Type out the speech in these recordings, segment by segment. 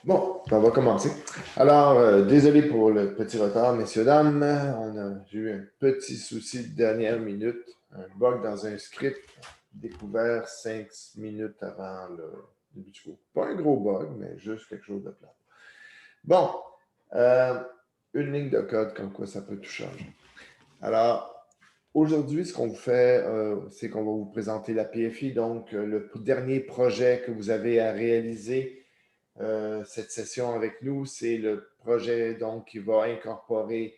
Bon, on va commencer. Alors, désolé pour le petit retard, messieurs, dames. J'ai eu un petit souci de dernière minute, un bug dans un script découvert 5 minutes avant le début du cours. Pas un gros bug, mais juste quelque chose de plat. Bon, euh, une ligne de code comme quoi ça peut tout changer. Alors, aujourd'hui, ce qu'on vous fait, c'est qu'on va vous présenter la PFI, donc le dernier projet que vous avez à réaliser cette session avec nous. C'est le projet donc qui va incorporer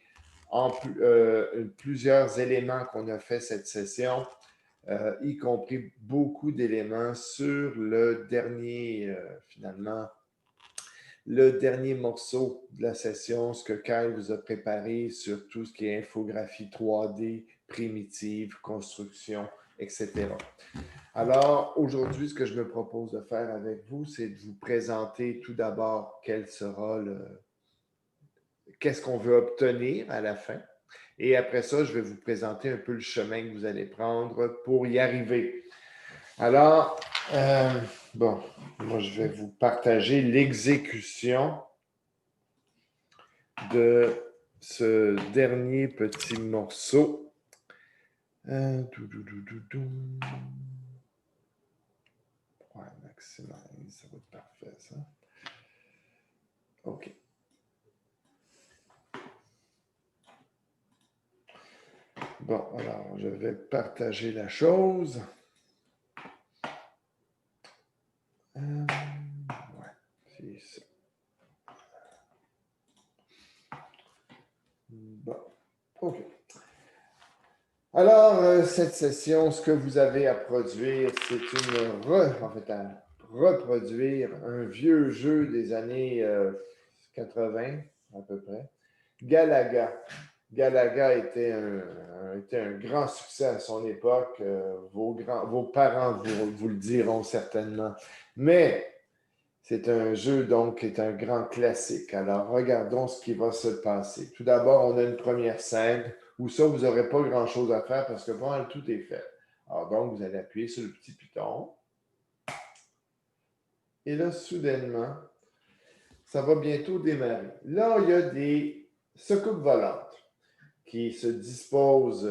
plusieurs éléments qu'on a fait cette session, y compris beaucoup d'éléments sur le dernier, finalement, le dernier morceau de la session, ce que Kyle vous a préparé sur tout ce qui est infographie 3D, primitive, construction, etc. Alors, aujourd'hui, ce que je me propose de faire avec vous, c'est de vous présenter tout d'abord qu'est-ce qu'on veut obtenir à la fin. Et après ça, je vais vous présenter un peu le chemin que vous allez prendre pour y arriver. Alors, bon, moi, je vais vous partager l'exécution de ce dernier petit morceau. Ouais, maximize, ça va être parfait, ça. OK. Bon, alors, je vais partager la chose. Ouais, c'est ça. Bon, OK. Alors, cette session, ce que vous avez à produire, c'est à reproduire un vieux jeu des années 80, à peu près. Galaga. Galaga était un grand succès à son époque. Vos parents vous le diront certainement. Mais c'est un jeu, donc, qui est un grand classique. Alors, regardons ce qui va se passer. Tout d'abord, on a une première scène où ça, vous n'aurez pas grand-chose à faire parce que voilà, tout est fait. Alors, donc, vous allez appuyer sur le petit piton. Et là, soudainement, ça va bientôt démarrer. Là, il y a des secoupes volantes qui se disposent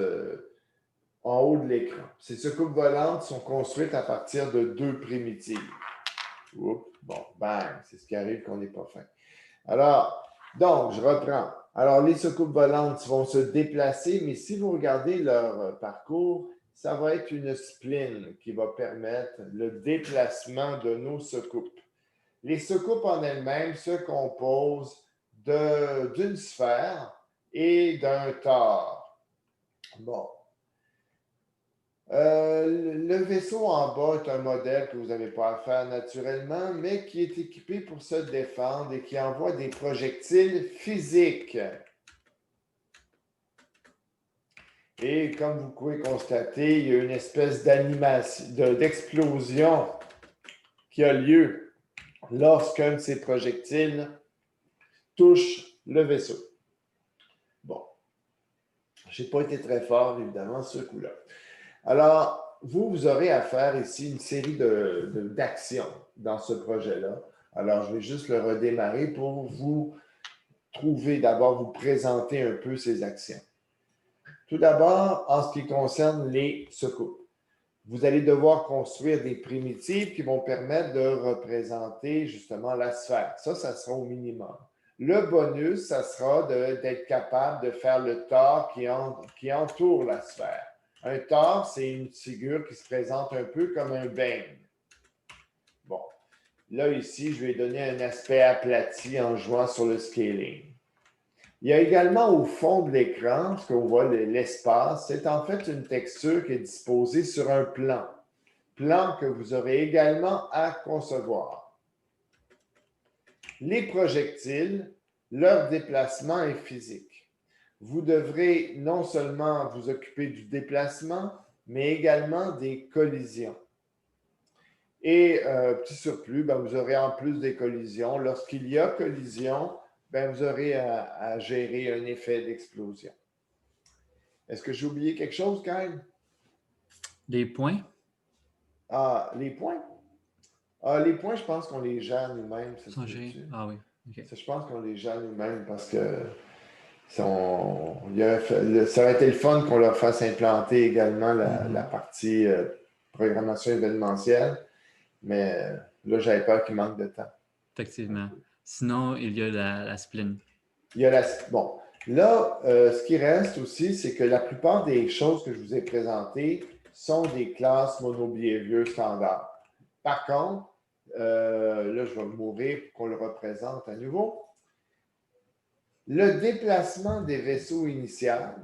en haut de l'écran. Ces secoupes volantes sont construites à partir de deux primitives. Oups, bon, bang, c'est ce qui arrive qu'on n'est pas fin. Alors, donc, je reprends. Alors, les secoupes volantes vont se déplacer, mais si vous regardez leur parcours, ça va être une spline qui va permettre le déplacement de nos secoupes. Les secoupes en elles-mêmes se composent d'une sphère et d'un tore. Bon. Le vaisseau en bas est un modèle que vous n'avez pas à faire naturellement, mais qui est équipé pour se défendre et qui envoie des projectiles physiques. Et comme vous pouvez constater, il y a une espèce d'explosion qui a lieu lorsqu'un de ces projectiles touche le vaisseau. Bon, je n'ai pas été très fort, évidemment, ce coup-là. Alors, vous aurez à faire ici une série d'actions dans ce projet-là. Alors, je vais juste le redémarrer pour vous vous présenter un peu ces actions. Tout d'abord, en ce qui concerne les secoupes. Vous allez devoir construire des primitives qui vont permettre de représenter justement la sphère. Ça sera au minimum. Le bonus, ça sera d'être capable de faire le tore qui entoure la sphère. Un tore, c'est une figure qui se présente un peu comme un bang. Bon, là ici, je vais donner un aspect aplati en jouant sur le scaling. Il y a également au fond de l'écran, ce qu'on voit, l'espace, c'est en fait une texture qui est disposée sur un plan. Plan que vous aurez également à concevoir. Les projectiles, leur déplacement est physique. Vous devrez non seulement vous occuper du déplacement, mais également des collisions. Et petit surplus, vous aurez en plus des collisions. Lorsqu'il y a collision, vous aurez à gérer un effet d'explosion. Est-ce que j'ai oublié quelque chose, Kyle? Des points? Ah, les points? Ah, les points, je pense qu'on les gère nous-mêmes, ça se Sont gérés? peut-tu? Ah oui, ok. Ça, je pense qu'on les gère nous-mêmes parce que ça aurait été le fun qu'on leur fasse implanter également la partie programmation événementielle, mais là, j'avais peur qu'il manque de temps. Effectivement. Sinon, il y a la spline. Il y a bon, là, ce qui reste aussi, c'est que la plupart des choses que je vous ai présentées sont des classes monobehavior standards. Par contre, là, je vais mourir pour qu'on le représente à nouveau. Le déplacement des vaisseaux initiales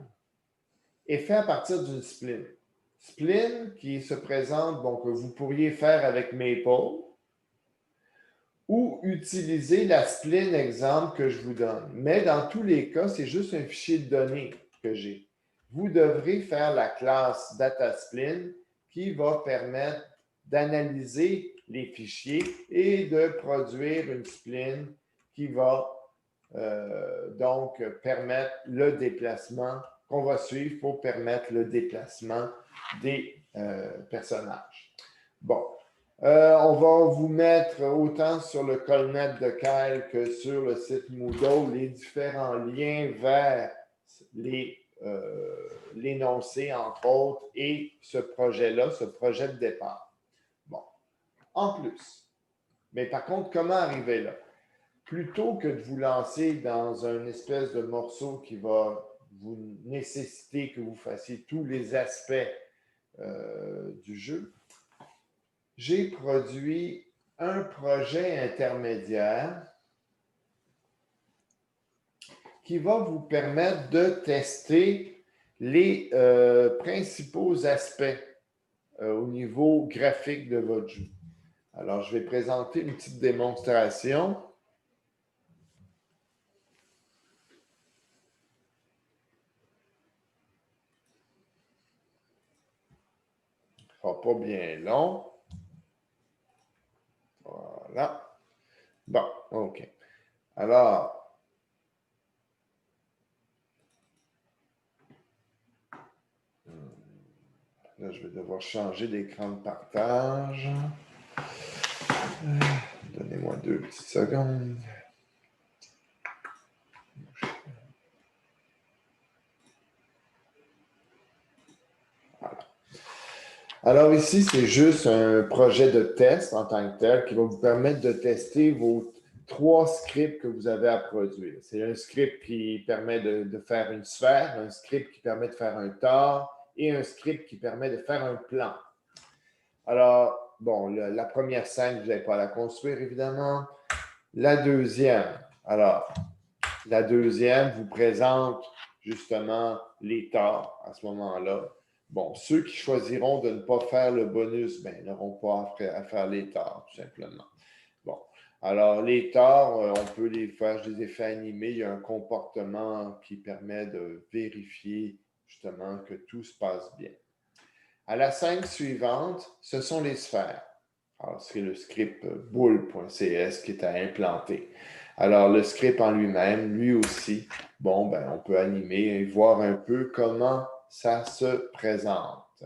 est fait à partir d'une spline. Spline qui se présente, bon, que vous pourriez faire avec Maple ou utiliser la spline exemple que je vous donne. Mais dans tous les cas, c'est juste un fichier de données que j'ai. Vous devrez faire la classe DataSpline qui va permettre d'analyser les fichiers et de produire une spline qui va donc permettre le déplacement qu'on va suivre pour permettre le déplacement des personnages. Bon, on va vous mettre autant sur le Colnet de Kyle que sur le site Moodle les différents liens vers l'énoncé, entre autres, et ce projet-là, ce projet de départ. Bon, en plus. Mais par contre, comment arriver là? Plutôt que de vous lancer dans une espèce de morceau qui va vous nécessiter que vous fassiez tous les aspects du jeu, j'ai produit un projet intermédiaire qui va vous permettre de tester les principaux aspects au niveau graphique de votre jeu. Alors, je vais présenter une petite démonstration. Ça sera pas bien long. Voilà. Bon, OK. Alors, là, je vais devoir changer d'écran de partage. Donnez-moi 2 petites secondes. Voilà. Alors ici, c'est juste un projet de test en tant que tel qui va vous permettre de tester vos 3 scripts que vous avez à produire. C'est un script qui permet de faire une sphère, un script qui permet de faire un tore et un script qui permet de faire un plan. Alors, bon, la première scène, vous n'avez pas à la construire, évidemment. La deuxième, alors, la deuxième vous présente justement les torts à ce moment-là. Bon, ceux qui choisiront de ne pas faire le bonus, ben, n'auront pas à faire les torts, tout simplement. Bon, alors les torts, on peut les faire, je les ai fait animer. Il y a un comportement qui permet de vérifier justement que tout se passe bien. À la scène suivante, ce sont les sphères. Alors, c'est le script boule.cs qui est à implanter. Alors, le script en lui-même, lui aussi, bon, ben, on peut animer et voir un peu comment ça se présente.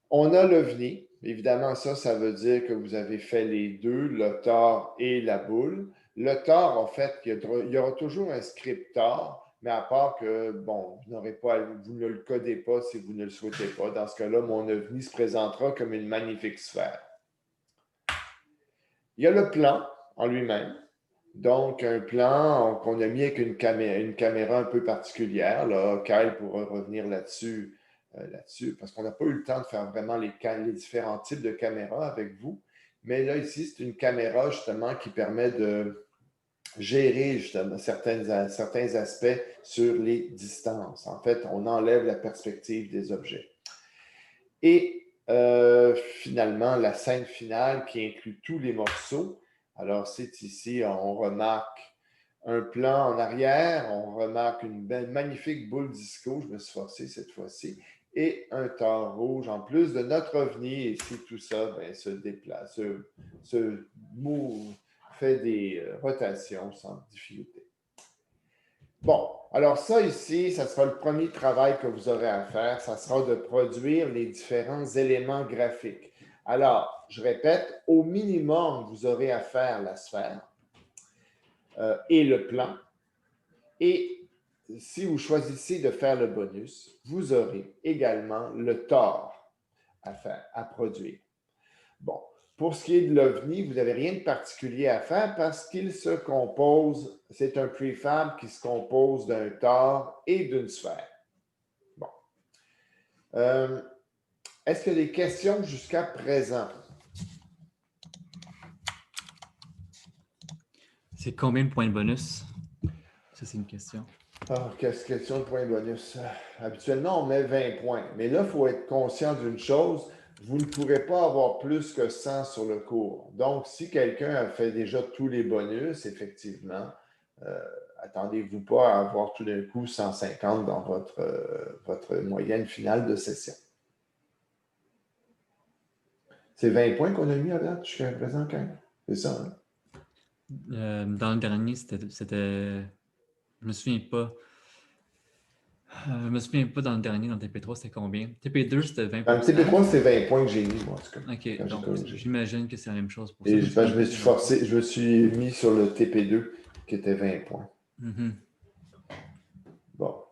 On a l'OVNI. Évidemment, ça veut dire que vous avez fait les deux, le tore et la boule. Le tore, en fait, il y aura toujours un script tore, mais à part que, bon, vous ne le codez pas si vous ne le souhaitez pas. Dans ce cas-là, mon OVNI se présentera comme une magnifique sphère. Il y a le plan en lui-même. Donc, un plan qu'on a mis avec une caméra un peu particulière. Là, Kyle pourra revenir là-dessus, parce qu'on n'a pas eu le temps de faire vraiment les différents types de caméras avec vous. Mais là, ici, c'est une caméra justement qui permet de gérer justement certains aspects sur les distances. En fait, on enlève la perspective des objets. Et finalement, la scène finale qui inclut tous les morceaux. Alors, c'est ici, on remarque un plan en arrière, on remarque une magnifique boule disco, je me suis forcé cette fois-ci, et un tore rouge en plus de notre OVNI. Et si tout ça se déplace, se move, fait des rotations sans difficulté. Bon, alors ça ici, ça sera le premier travail que vous aurez à faire, ça sera de produire les différents éléments graphiques. Alors, je répète, au minimum, vous aurez à faire la sphère et le plan. Et si vous choisissez de faire le bonus, vous aurez également le tore à faire, à produire. Bon, pour ce qui est de l'OVNI, vous n'avez rien de particulier à faire parce qu'il se compose, c'est un prefab qui se compose d'un tore et d'une sphère. Bon. Est-ce qu'il y a des questions jusqu'à présent? C'est combien de points de bonus? Ça, c'est une question. Question de point bonus. Habituellement, on met 20 points. Mais là, il faut être conscient d'une chose. Vous ne pourrez pas avoir plus que 100 sur le cours. Donc, si quelqu'un a fait déjà tous les bonus, effectivement, attendez-vous pas à avoir tout d'un coup 150 dans votre moyenne finale de session. C'est 20 points qu'on a mis à date jusqu'à présent, quand même. C'est ça, hein? Dans le dernier, c'était. Je me souviens pas. Je me souviens pas dans le dernier, dans TP3, c'était combien? TP2, c'était 20%. Dans le TP3, c'est 20 points que j'ai mis, moi, en tout cas. OK, donc j'imagine que c'est la même chose pour ça. Et je me suis forcé, je me suis mis sur le TP2 qui était 20 points. Mm-hmm. Bon.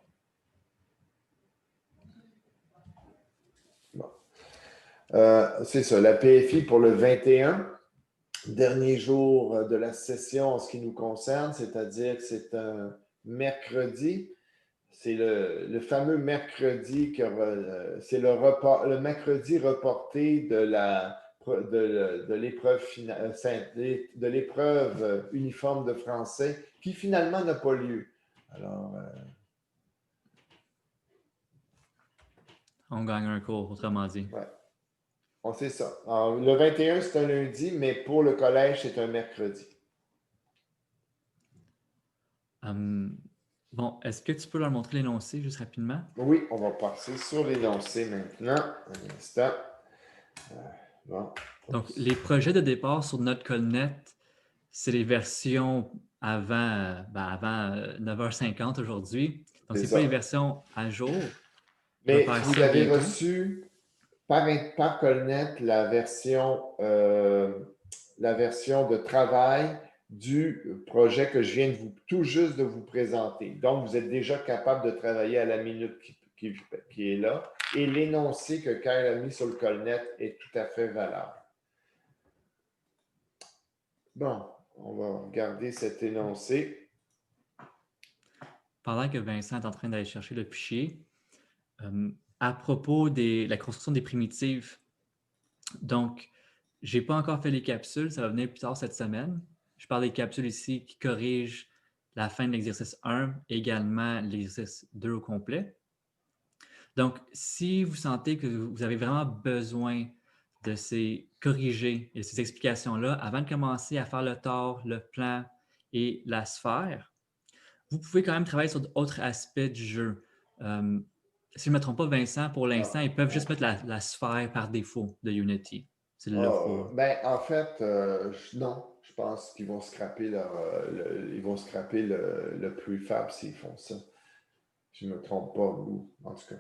C'est ça, la PFI pour le 21, dernier jour de la session en ce qui nous concerne, c'est-à-dire que c'est un mercredi. C'est le fameux mercredi, c'est le mercredi reporté de l'épreuve de l'épreuve uniforme de français qui finalement n'a pas lieu. Alors, on gagne un cours, autrement dit. Ouais. On sait ça. Alors, le 21, c'est un lundi, mais pour le collège, c'est un mercredi. Bon, est-ce que tu peux leur montrer l'énoncé juste rapidement? Oui, on va passer sur l'énoncé maintenant. Un instant. Bon. Donc, les projets de départ sur notre Colnet, c'est les versions avant 9h50 aujourd'hui. Donc, c'est pas les versions à jour. Mais vous avez reçu par Colnet la version de travail du projet que je viens tout juste de vous présenter. Donc, vous êtes déjà capable de travailler à la minute qui est là. Et l'énoncé que Kyle a mis sur le Colnet est tout à fait valable. Bon, on va regarder cet énoncé. Pendant que Vincent est en train d'aller chercher le fichier, à propos de la construction des primitives, donc, je n'ai pas encore fait les capsules, ça va venir plus tard cette semaine. Je parle des capsules ici qui corrigent la fin de l'exercice 1, également l'exercice 2 au complet. Donc, si vous sentez que vous avez vraiment besoin de ces corriger et ces explications-là avant de commencer à faire le tore, le plan et la sphère, vous pouvez quand même travailler sur d'autres aspects du jeu. Si je ne me trompe pas, Vincent, pour l'instant, ils peuvent juste mettre la sphère par défaut de Unity. En fait, non. Je pense qu'ils vont scraper le prefab s'ils font ça. Je ne me trompe pas, ou en tout cas,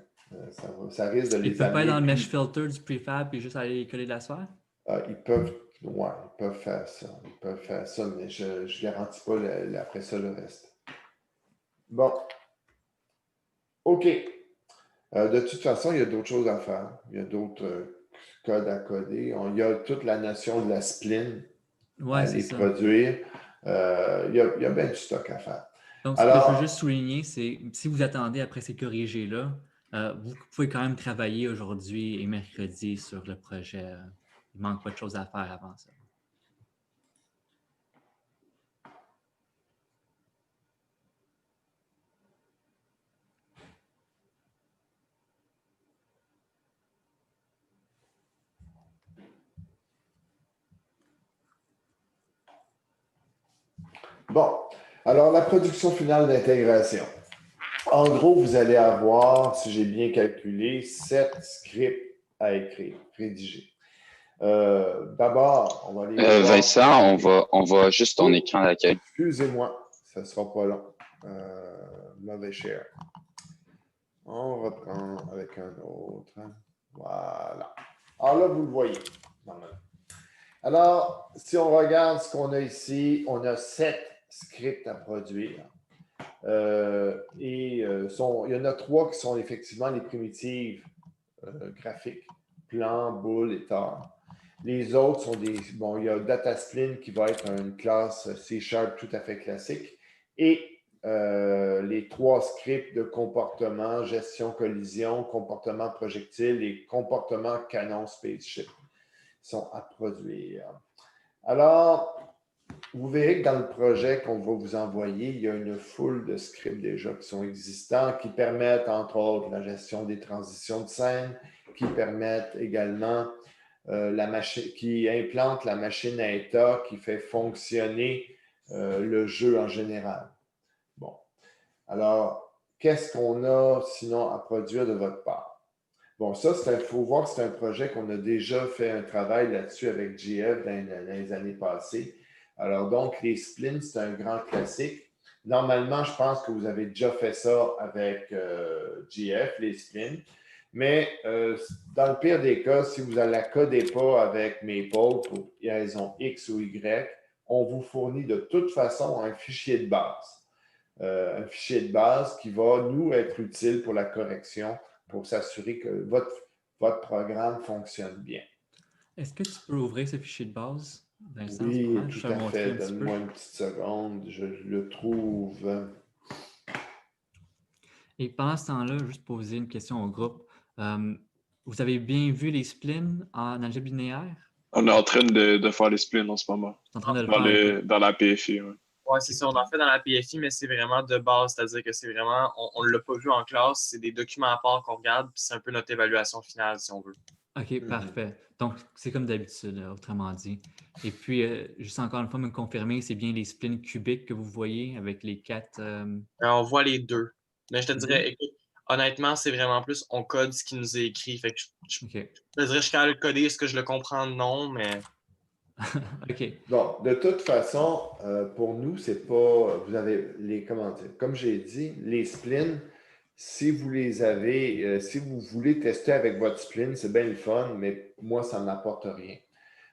ça risque de les amener. Ils peuvent pas être dans le mesh filter du prefab et juste aller coller la sphère? Ils peuvent faire ça. Ils peuvent faire ça, mais je ne garantis pas après ça le reste. Bon. OK. De toute façon, il y a d'autres choses à faire. Il y a d'autres codes à coder. Il y a toute la notion de la spline à les produire. Il y a bien du stock à faire. Donc, ce que je veux juste souligner, c'est si vous attendez après ces corrigés-là, vous pouvez quand même travailler aujourd'hui et mercredi sur le projet. Il ne manque pas de choses à faire avant ça. Bon, alors la production finale d'intégration. En gros, vous allez avoir, si j'ai bien calculé, 7 scripts à écrire, rédiger. D'abord, on va aller. Vincent, on va juste ton écran d'accueil. Excusez-moi, ça ne sera pas long. Mauvais share. On reprend avec un autre. Voilà. Alors là, vous le voyez. normalement. Alors, si on regarde ce qu'on a ici, on a 7 scripts à produire. Il y en a 3 qui sont effectivement les primitives graphiques, plan, bool et tar. Les autres sont bon, il y a Dataspline qui va être une classe C# tout à fait classique. Et les 3 scripts de comportement, gestion collision, comportement projectile et comportement canon spaceship sont à produire. Alors, vous verrez que dans le projet qu'on va vous envoyer, il y a une foule de scripts déjà qui sont existants, qui permettent, entre autres, la gestion des transitions de scène, qui permettent également qui implante la machine à état, qui fait fonctionner le jeu en général. Bon. Alors, qu'est-ce qu'on a sinon à produire de votre part? Bon, ça, il faut voir que c'est un projet qu'on a déjà fait un travail là-dessus avec GF dans les années passées. Alors, donc, les splints, c'est un grand classique. Normalement, je pense que vous avez déjà fait ça avec GF, les splints. Mais dans le pire des cas, si vous ne la codez pas avec Maple pour raison X ou Y, on vous fournit de toute façon un fichier de base. Un fichier de base qui va nous être utile pour la correction, pour s'assurer que votre programme fonctionne bien. Est-ce que tu peux ouvrir ce fichier de base, Vincent? Oui, tout à fait. Donne-moi une petite seconde, je le trouve. Et pendant ce temps-là, juste poser une question au groupe. Vous avez bien vu les splins en algèbre linéaire? On est en train de faire les splins en ce moment. En train de le faire. Dans la PFI, oui. Oui, c'est ça, on en fait dans la PFI, mais c'est vraiment de base, c'est-à-dire que c'est vraiment, on ne l'a pas vu en classe, c'est des documents à part qu'on regarde, puis c'est un peu notre évaluation finale, si on veut. OK, parfait. Donc, c'est comme d'habitude, autrement dit. Et puis, juste encore une fois, me confirmer, c'est bien les splins cubiques que vous voyez avec les 4... On voit les 2. Mais je te dirais, écoute, honnêtement, c'est vraiment plus, on code ce qui nous est écrit. Fait que je te dirais, je suis capable de coder, est-ce que je le comprends? Non, mais... OK. Bon, de toute façon, pour nous, c'est pas... Vous avez les... Comment dire? Comme j'ai dit, les splins, si vous les avez, si vous voulez tester avec votre spline, c'est bien le fun, mais moi, ça ne m'apporte rien.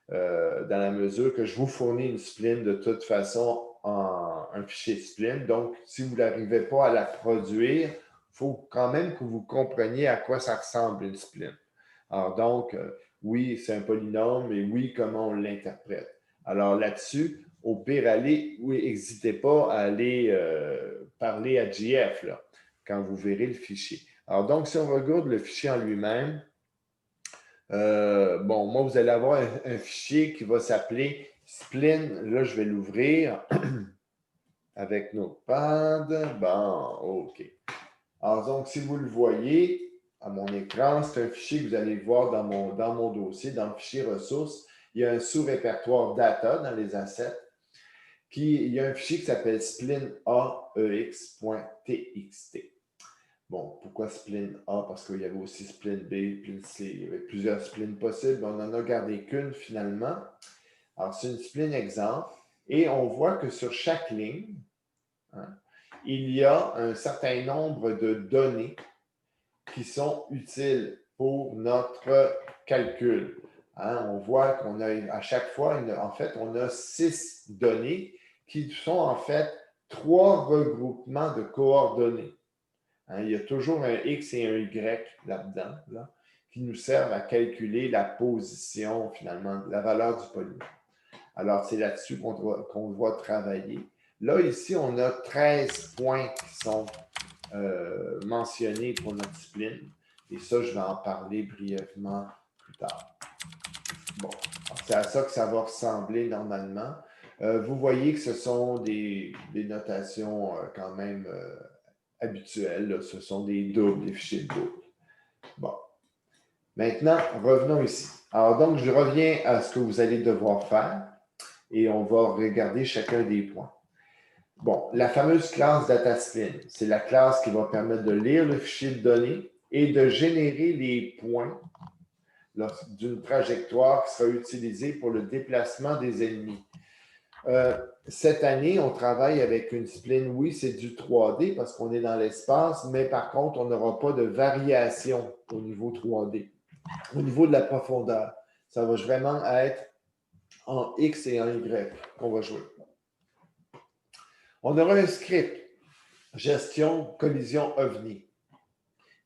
Dans la mesure que je vous fournis une spline de toute façon en un fichier spline. Donc, si vous n'arrivez pas à la produire, il faut quand même que vous compreniez à quoi ça ressemble une spline. Alors donc, oui, c'est un polynôme, et oui, comment on l'interprète. Alors là-dessus, au pire, n'hésitez pas à aller parler à GF là, quand vous verrez le fichier. Alors donc, si on regarde le fichier en lui-même, bon, moi, vous allez avoir un fichier qui va s'appeler spline. Là, je vais l'ouvrir avec Notepad. Bon, OK. Alors, donc, si vous le voyez à mon écran, c'est un fichier que vous allez voir dans mon dossier, dans le fichier ressources. Il y a un sous-répertoire data dans les assets. Il y a un fichier qui s'appelle splinaex.txt. Bon, pourquoi spline A? Parce qu'il y avait aussi spline B, spline C. Il y avait plusieurs splines possibles. On n'en a gardé qu'une finalement. Alors, c'est une spline exemple. Et on voit que sur chaque ligne, il y a un certain nombre de données qui sont utiles pour notre calcul. On voit qu'on a à chaque fois, en fait, on a 6 données qui sont en fait 3 regroupements de coordonnées. Il y a toujours un X et un Y là-dedans, qui nous servent à calculer la position, finalement, la valeur du polynôme. Alors, c'est là-dessus qu'on doit travailler. Là, ici, on a 13 points qui sont mentionnés pour notre spline. Et ça, je vais en parler brièvement plus tard. Bon, c'est à ça que ça va ressembler normalement. Vous voyez que ce sont des notations quand même habituelles. Là. Ce sont des doubles, des fichiers de double. Bon. Maintenant, revenons ici. Alors, donc, je reviens à ce que vous allez devoir faire et on va regarder chacun des points. Bon, la fameuse classe DataSpline, c'est la classe qui va permettre de lire le fichier de données et de générer les points d'une trajectoire qui sera utilisée pour le déplacement des ennemis. Cette année, on travaille avec une spline. Oui, c'est du 3D parce qu'on est dans l'espace, mais par contre, on n'aura pas de variation au niveau 3D, au niveau de la profondeur. Ça va vraiment être en X et en Y qu'on va jouer. On aura un script, gestion collision OVNI,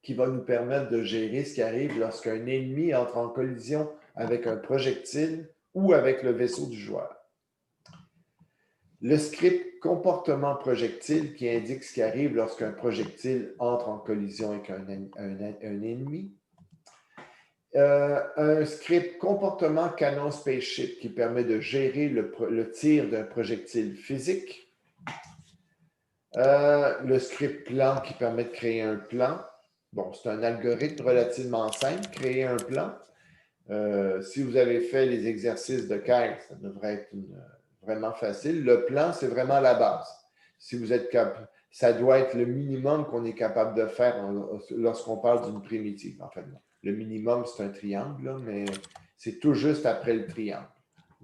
qui va nous permettre de gérer ce qui arrive lorsqu'un ennemi entre en collision avec un projectile ou avec le vaisseau du joueur. Le script comportement projectile qui indique ce qui arrive lorsqu'un projectile entre en collision avec un ennemi. Un script comportement canon spaceship qui permet de gérer le tir d'un projectile physique. Le script plan qui permet de créer un plan. Bon, c'est un algorithme relativement simple, créer un plan. Si vous avez fait les exercices de Kyle, ça devrait être vraiment facile. Le plan, c'est vraiment la base. Si vous êtes capable, ça doit être le minimum qu'on est capable de faire lorsqu'on parle d'une primitive. En fait, le minimum, c'est un triangle, là, mais c'est tout juste après le triangle.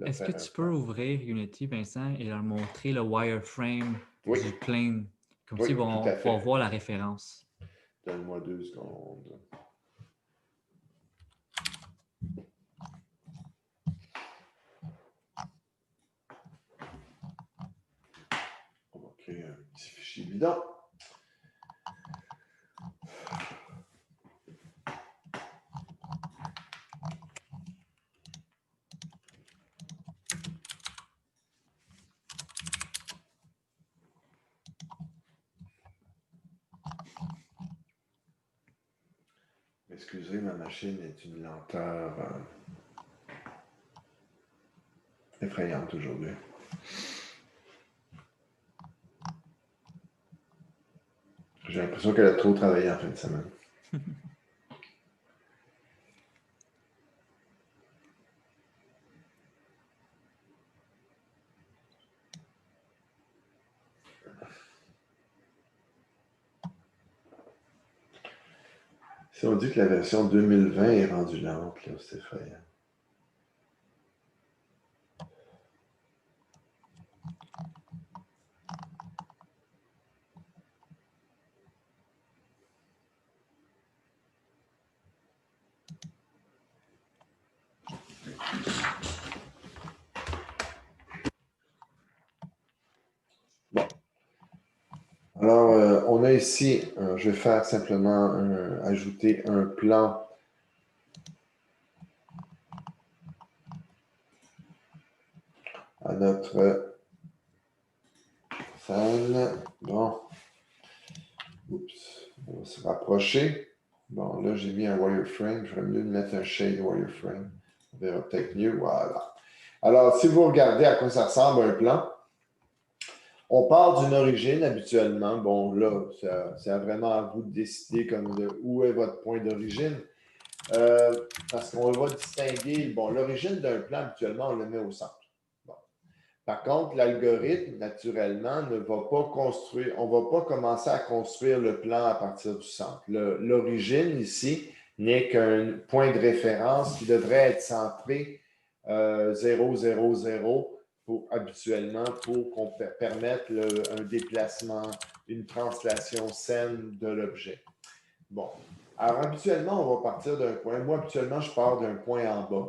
Est-ce que tu peux ouvrir Unity, Vincent, et leur montrer le wireframe Oui. du plane? Comme Oui, ça, ils vont tout à fait. pouvoir voir la référence. Donne-moi 2 secondes. On va créer un petit fichier bidon. Excusez, ma machine est une lenteur effrayante aujourd'hui. J'ai l'impression qu'elle a trop travaillé en fin de semaine. Si on dit que la version 2020 est rendue lente, là, c'est effrayant. Bon. Alors, on a ici, je vais faire simplement ajouter un plan à notre scène. Bon. Oups. On va se rapprocher. Bon, là, j'ai mis un wireframe. Je vais mieux mettre un shade wireframe. On verra peut-être mieux. Voilà. Alors, si vous regardez à quoi ça ressemble un plan, on part d'une origine habituellement. Bon, là, c'est vraiment à vous de décider où est votre point d'origine. Parce qu'on va distinguer, bon, l'origine d'un plan, habituellement, on le met au centre. Bon. Par contre, l'algorithme, naturellement, ne va pas construire, on ne va pas commencer à construire le plan à partir du centre. L'origine, ici, n'est qu'un point de référence qui devrait être centré 0, 0, 0 habituellement pour qu'on permette un déplacement, une translation saine de l'objet. Bon. Alors, habituellement, on va partir d'un point. Moi, habituellement, je pars d'un point en bas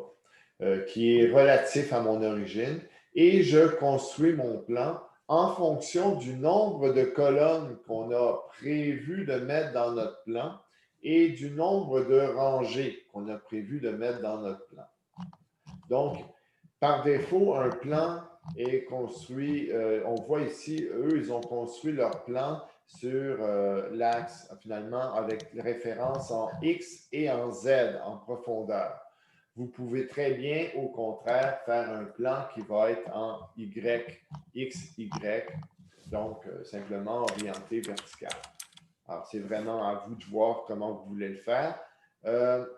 qui est relatif à mon origine et je construis mon plan en fonction du nombre de colonnes qu'on a prévu de mettre dans notre plan et du nombre de rangées qu'on a prévu de mettre dans notre plan. Donc, par défaut, un plan est construit, on voit ici, eux, ils ont construit leur plan sur l'axe, finalement, avec référence en X et en Z en profondeur. Vous pouvez très bien, au contraire, faire un plan qui va être en Y, X, Y, donc simplement orienté vertical. Alors, c'est vraiment à vous de voir comment vous voulez le faire.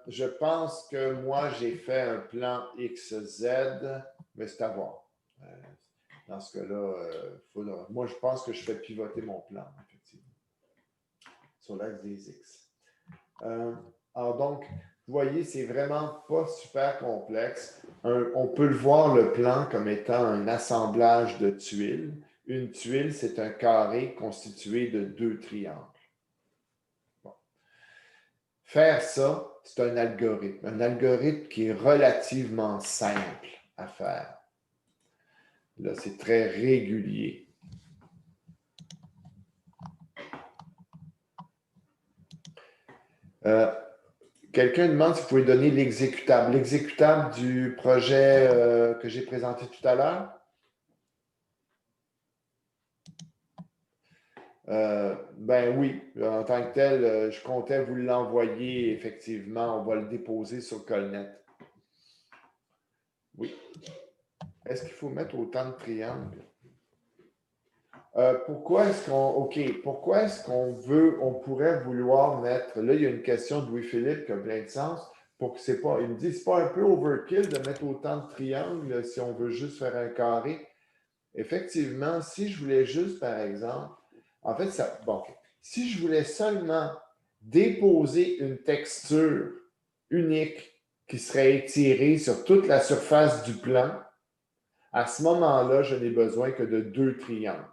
Je pense que moi, j'ai fait un plan XZ, mais c'est à voir. Dans ce cas-là, moi, je pense que je fais pivoter mon plan, effectivement, sur l'axe des X. Alors donc, vous voyez, c'est vraiment pas super complexe. On peut le voir, le plan, comme étant un assemblage de tuiles. Une tuile, c'est un carré constitué de 2 triangles. Bon. Faire ça, c'est un algorithme. Un algorithme qui est relativement simple à faire. Là, c'est très régulier. Quelqu'un demande si vous pouvez donner l'exécutable. L'exécutable du projet que j'ai présenté tout à l'heure? Ben oui, en tant que tel, je comptais vous l'envoyer, effectivement. On va le déposer sur Colnet. Oui. Est-ce qu'il faut mettre autant de triangles? Pourquoi est-ce on pourrait vouloir mettre, là, il y a une question de Louis-Philippe qui a plein de sens, pour que c'est pas, il me dit, c'est pas un peu overkill de mettre autant de triangles si on veut juste faire un carré? Effectivement, si je voulais juste, par exemple, en fait, si je voulais seulement déposer une texture unique qui serait étirée sur toute la surface du plan, à ce moment-là, je n'ai besoin que de 2 triangles.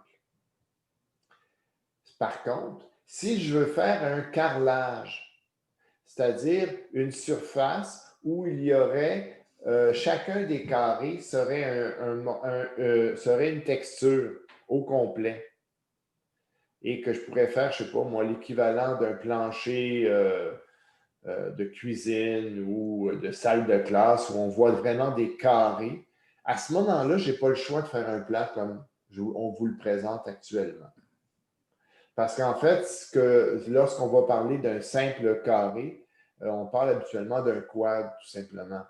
Par contre, si je veux faire un carrelage, c'est-à-dire une surface où il y aurait chacun des carrés serait une texture au complet et que je pourrais faire, je ne sais pas moi, l'équivalent d'un plancher de cuisine ou de salle de classe où on voit vraiment des carrés. À ce moment-là, je n'ai pas le choix de faire un plan comme on vous le présente actuellement. Parce qu'en fait, lorsqu'on va parler d'un simple carré, on parle habituellement d'un quad, tout simplement.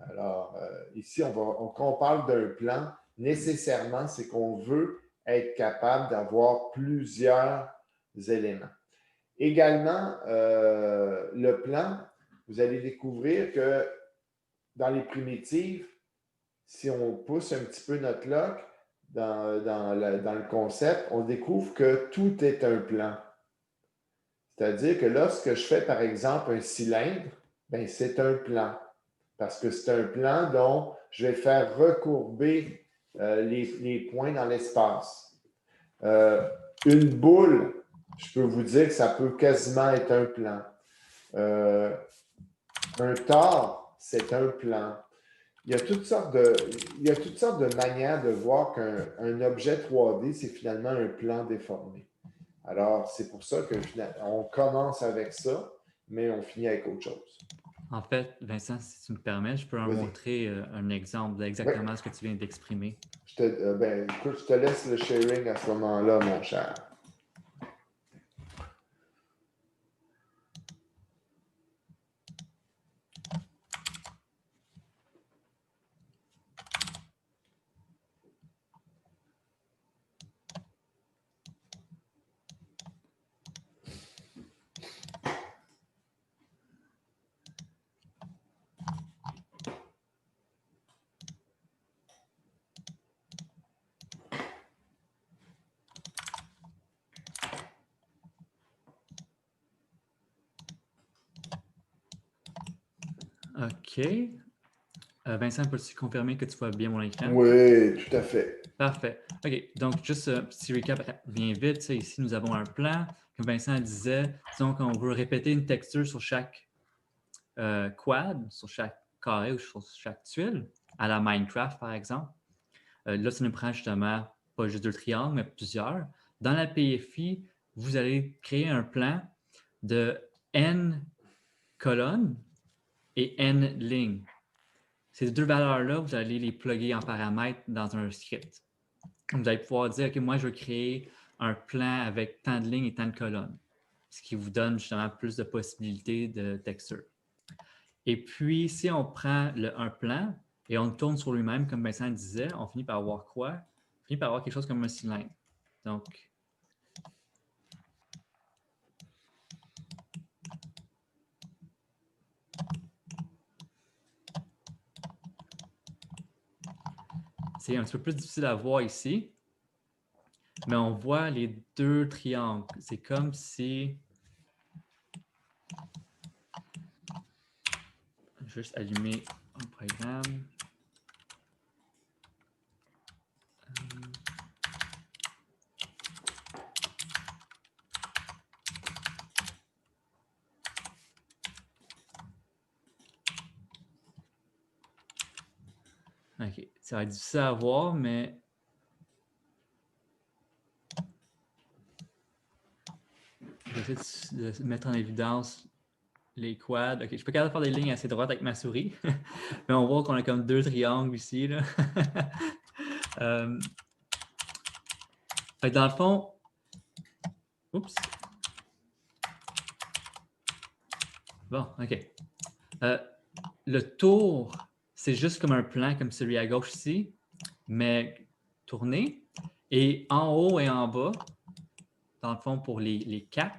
Alors, ici, quand on parle d'un plan, nécessairement, c'est qu'on veut être capable d'avoir plusieurs éléments. Également, le plan, vous allez découvrir que dans les primitives, si on pousse un petit peu notre lock, dans le concept, on découvre que tout est un plan. C'est-à-dire que lorsque je fais, par exemple, un cylindre, ben, c'est un plan. Parce que c'est un plan dont je vais faire recourber les points dans l'espace. Une boule, je peux vous dire que ça peut quasiment être un plan. Un tore, c'est un plan. Il y a toutes sortes de manières de voir qu'un objet 3D, c'est finalement un plan déformé. Alors, c'est pour ça qu'on commence avec ça, mais on finit avec autre chose. En fait, Vincent, si tu me permets, je peux leur montrer un exemple d'exactement ce que tu viens d'exprimer. Écoute, je te laisse le sharing à ce moment-là, mon cher. OK. Vincent, peux-tu confirmer que tu vois bien mon écran? Oui, tout à fait. Parfait. OK. Donc, juste un petit recap bien vite. Ici, nous avons un plan. Comme Vincent disait, donc on veut répéter une texture sur chaque quad, sur chaque carré ou sur chaque tuile, à la Minecraft, par exemple. Là, ça nous prend justement pas juste 2 triangles, mais plusieurs. Dans la PFI, vous allez créer un plan de N colonnes et N lignes. Ces 2 valeurs-là, vous allez les plugger en paramètres dans un script. Vous allez pouvoir dire, OK, moi, je veux créer un plan avec tant de lignes et tant de colonnes, ce qui vous donne justement plus de possibilités de texture. Et puis, si on prend un plan et on le tourne sur lui-même, comme Vincent disait, on finit par avoir quoi? On finit par avoir quelque chose comme un cylindre. Donc, c'est un petit peu plus difficile à voir ici, mais on voit les 2 triangles. C'est comme si... Je vais juste allumer un programme. OK. Ça va être difficile à voir, mais... Je vais essayer de mettre en évidence les quads. OK, je suis pas capable de faire des lignes assez droites avec ma souris. Mais on voit qu'on a comme 2 triangles ici, là. Fait que dans le fond... Oups. Bon, OK. Le tour, c'est juste comme un plan comme celui à gauche ici, mais tourné. Et en haut et en bas, dans le fond, pour les caps,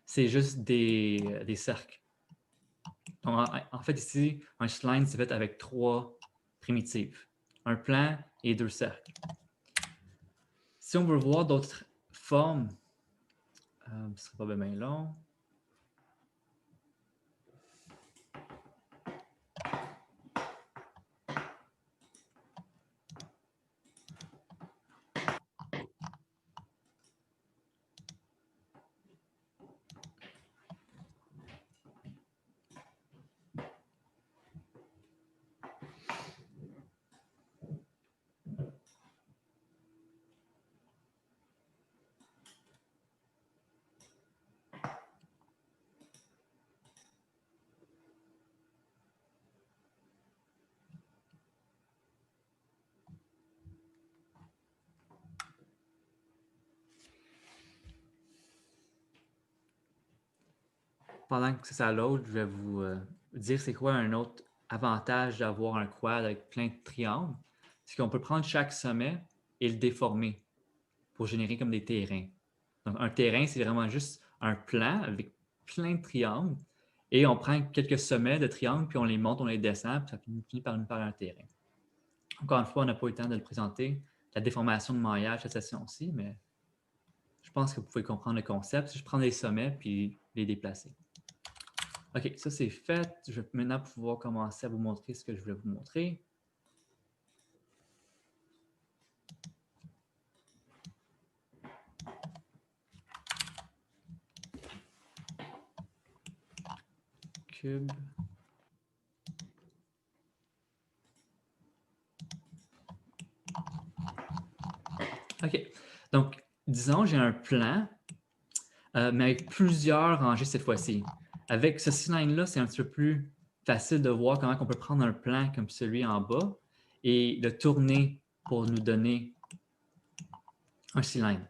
c'est juste des cercles. Donc, en fait, ici, un spline, c'est fait avec 3 primitives. Un plan et 2 cercles. Si on veut voir d'autres formes, ce ne serait pas bien long. Pendant que ça load, je vais vous dire c'est quoi un autre avantage d'avoir un quad avec plein de triangles. C'est qu'on peut prendre chaque sommet et le déformer pour générer comme des terrains. Donc, un terrain, c'est vraiment juste un plan avec plein de triangles. Et on prend quelques sommets de triangles, puis on les monte, on les descend, puis ça finit par nous faire un terrain. Encore une fois, on n'a pas eu le temps de le présenter. La déformation de maillage, cette session-ci, mais je pense que vous pouvez comprendre le concept. Si je prends des sommets, puis les déplacer. OK, ça c'est fait. Je vais maintenant pouvoir commencer à vous montrer ce que je voulais vous montrer. Cube. OK, donc disons j'ai un plan, mais avec plusieurs rangées cette fois-ci. Avec ce cylindre-là, c'est un petit peu plus facile de voir comment on peut prendre un plan comme celui en bas et le tourner pour nous donner un cylindre.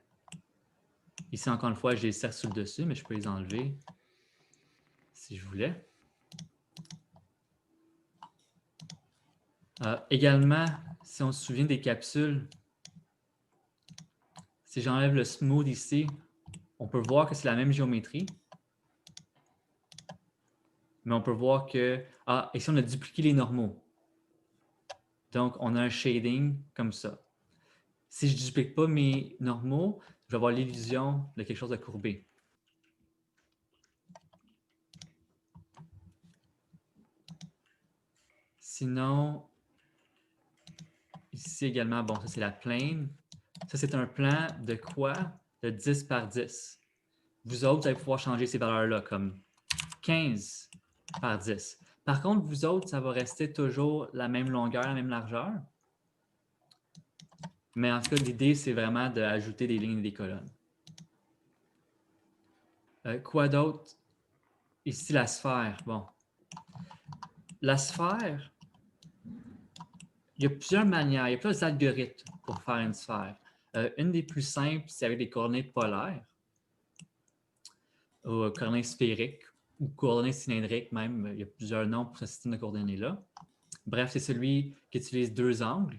Ici, encore une fois, j'ai les cercles sur le dessus, mais je peux les enlever si je voulais. Également, si on se souvient des capsules, si j'enlève le smooth ici, on peut voir que c'est la même géométrie. Mais on peut voir que, ici on a dupliqué les normaux. Donc, on a un shading comme ça. Si je ne duplique pas mes normaux, je vais avoir l'illusion de quelque chose de courbé. Sinon, ici également, bon, ça c'est la plane. Ça, c'est un plan de quoi? De 10 par 10. Vous autres, vous allez pouvoir changer ces valeurs-là, comme 15 par 10. Par contre, vous autres, ça va rester toujours la même longueur, la même largeur. Mais en tout cas, l'idée, c'est vraiment d'ajouter des lignes et des colonnes. Quoi d'autre? Ici, la sphère. Bon. La sphère, il y a plusieurs manières, il y a plusieurs algorithmes pour faire une sphère. Une des plus simples, c'est avec des coordonnées polaires, ou coordonnées sphériques, ou coordonnées cylindriques même. Il y a plusieurs noms pour ce système de coordonnées-là. Bref, c'est celui qui utilise 2 angles.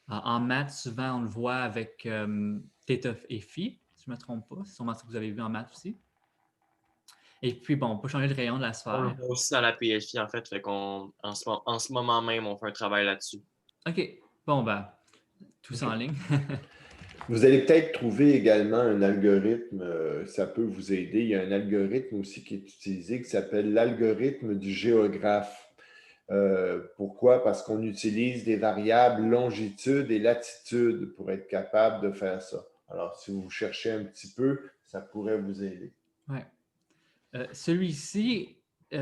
En maths, souvent, on le voit avec θ et phi, si je ne me trompe pas. C'est sûrement ce que vous avez vu en maths aussi. Et puis, bon, on peut changer le rayon de la sphère. On le voit aussi dans la PFI, en fait. Fait qu'en ce moment même, on fait un travail là-dessus. OK. Bon, ben, tous en ligne. Vous allez peut-être trouver également un algorithme, ça peut vous aider. Il y a un algorithme aussi qui est utilisé qui s'appelle l'algorithme du géographe. Pourquoi? Parce qu'on utilise des variables longitude et latitude pour être capable de faire ça. Alors, si vous cherchez un petit peu, ça pourrait vous aider. Oui. Celui-ci,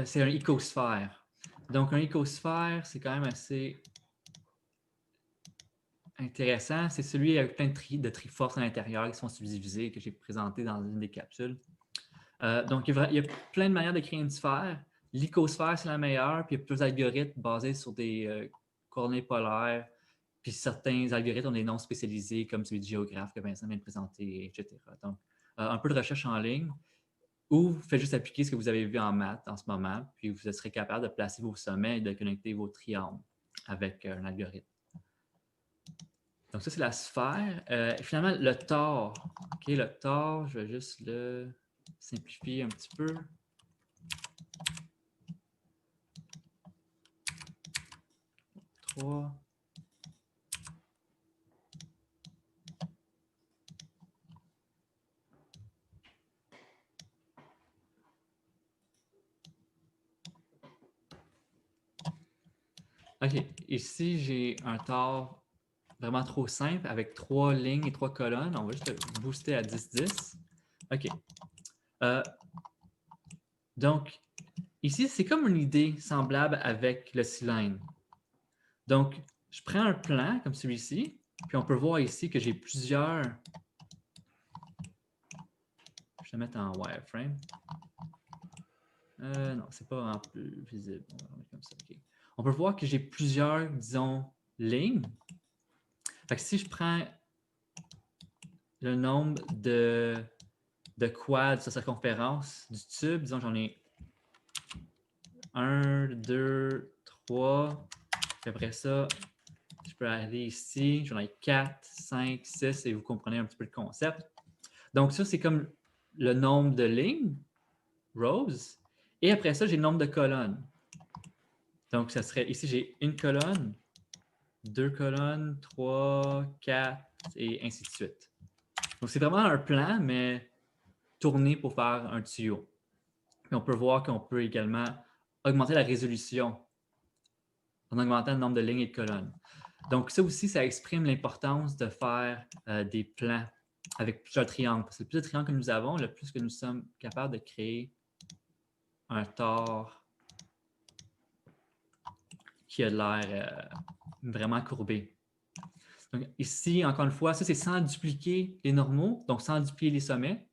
c'est un icosphère. Donc, un icosphère, c'est quand même assez intéressant, c'est celui avec plein de triforces à l'intérieur qui sont subdivisés, que j'ai présenté dans une des capsules. Donc, il y a plein de manières de créer une sphère. L'icosphère, c'est la meilleure, puis il y a plusieurs algorithmes basés sur des coordonnées polaires, puis certains algorithmes ont des noms spécialisés, comme celui de géographe que Vincent vient de présenter, etc. Donc, un peu de recherche en ligne, ou vous faites juste appliquer ce que vous avez vu en maths en ce moment, puis vous serez capable de placer vos sommets et de connecter vos triangles avec un algorithme. Donc, ça, c'est la sphère. Finalement, le tore. OK, le tore, je vais juste le simplifier un petit peu. Trois. OK, ici, j'ai un tore vraiment trop simple avec 3 lignes et 3 colonnes. On va juste le booster à 10-10. OK. Donc, ici, c'est comme une idée semblable avec le cylindre. Donc, je prends un plan comme celui-ci, puis on peut voir ici que j'ai plusieurs... Je vais le mettre en wireframe. Non, c'est pas vraiment plus visible. On va mettre comme ça. Okay. On peut voir que j'ai plusieurs, disons, lignes. Fait que si je prends le nombre de quads de circonférence du tube, disons, j'en ai 1, 2, 3. Puis après ça, je peux aller ici, j'en ai 4, 5, 6, et vous comprenez un petit peu le concept. Donc, ça, c'est comme le nombre de lignes, rows. Et après ça, j'ai le nombre de colonnes. Donc, ça serait, ici, j'ai une colonne, 2 colonnes, 3, 4, et ainsi de suite. Donc, c'est vraiment un plan, mais tourné pour faire un tuyau. Puis on peut voir qu'on peut également augmenter la résolution en augmentant le nombre de lignes et de colonnes. Donc, ça aussi, ça exprime l'importance de faire des plans avec plusieurs triangles. Parce que le plus de triangles que nous avons, le plus que nous sommes capables de créer un tore qui a l'air vraiment courbé. Donc, ici, encore une fois, ça, c'est sans dupliquer les normaux, donc sans dupliquer les sommets.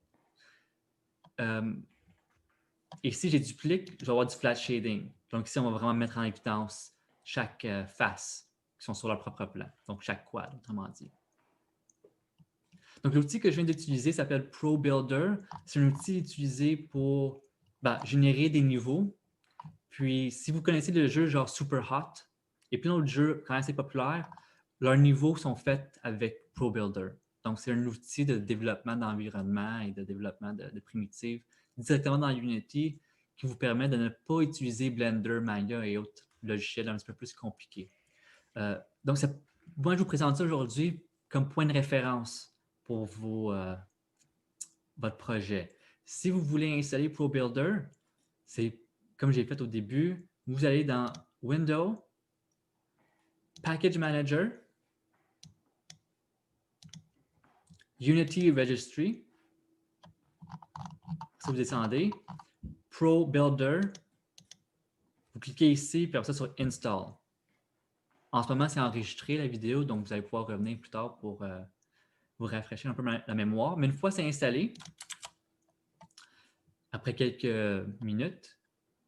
Et si j'ai duplique, je vais avoir du flat shading. Donc, ici, on va vraiment mettre en évidence chaque face qui sont sur leur propre plan. Donc, chaque quad, autrement dit. Donc, l'outil que je viens d'utiliser s'appelle ProBuilder. C'est un outil utilisé pour générer des niveaux. Puis, si vous connaissez le jeu genre Super Hot et plein d'autres jeux quand même assez populaires, leurs niveaux sont faits avec ProBuilder. Donc, c'est un outil de développement d'environnement et de développement de primitives directement dans Unity qui vous permet de ne pas utiliser Blender, Maya et autres logiciels un petit peu plus compliqués. Donc, moi, je vous présente ça aujourd'hui comme point de référence pour votre projet. Si vous voulez installer ProBuilder, c'est comme j'ai fait au début, vous allez dans Window, Package Manager, Unity Registry. Si vous descendez, ProBuilder, vous cliquez ici, puis après ça sur Install. En ce moment, c'est enregistré la vidéo, donc vous allez pouvoir revenir plus tard pour vous rafraîchir un peu la mémoire. Mais une fois c'est installé, après quelques minutes,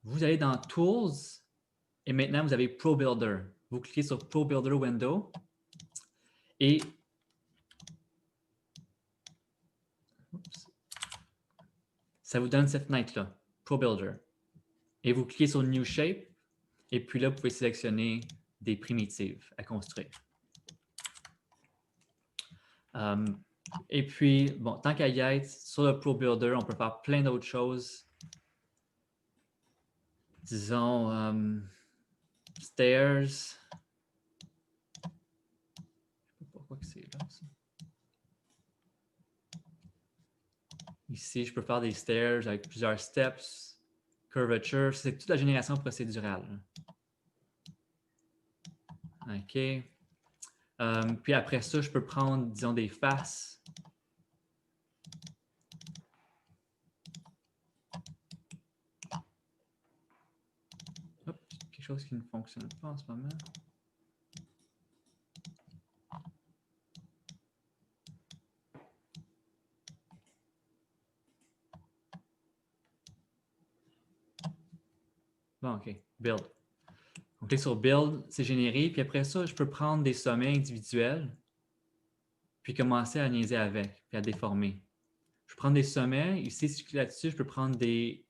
vous allez dans Tools et maintenant vous avez ProBuilder. Vous cliquez sur ProBuilder Window et ça vous donne cette fenêtre-là, ProBuilder. Et vous cliquez sur New Shape et puis là, vous pouvez sélectionner des primitives à construire. Et puis, bon, tant qu'à y être, sur le ProBuilder, on peut faire plein d'autres choses. Disons, stairs. Je sais pas pourquoi c'est là, ça. Ici, je peux faire des stairs avec plusieurs steps, curvature. C'est toute la génération procédurale. OK. Puis après ça, je peux prendre, disons, des faces. Hop, quelque chose qui ne fonctionne pas en ce moment. Bon, OK. Build. On clique sur Build, c'est généré. Puis après ça, je peux prendre des sommets individuels puis commencer à niaiser avec, puis à déformer. Je peux prendre des sommets. Ici, si je clique là-dessus, je peux prendre des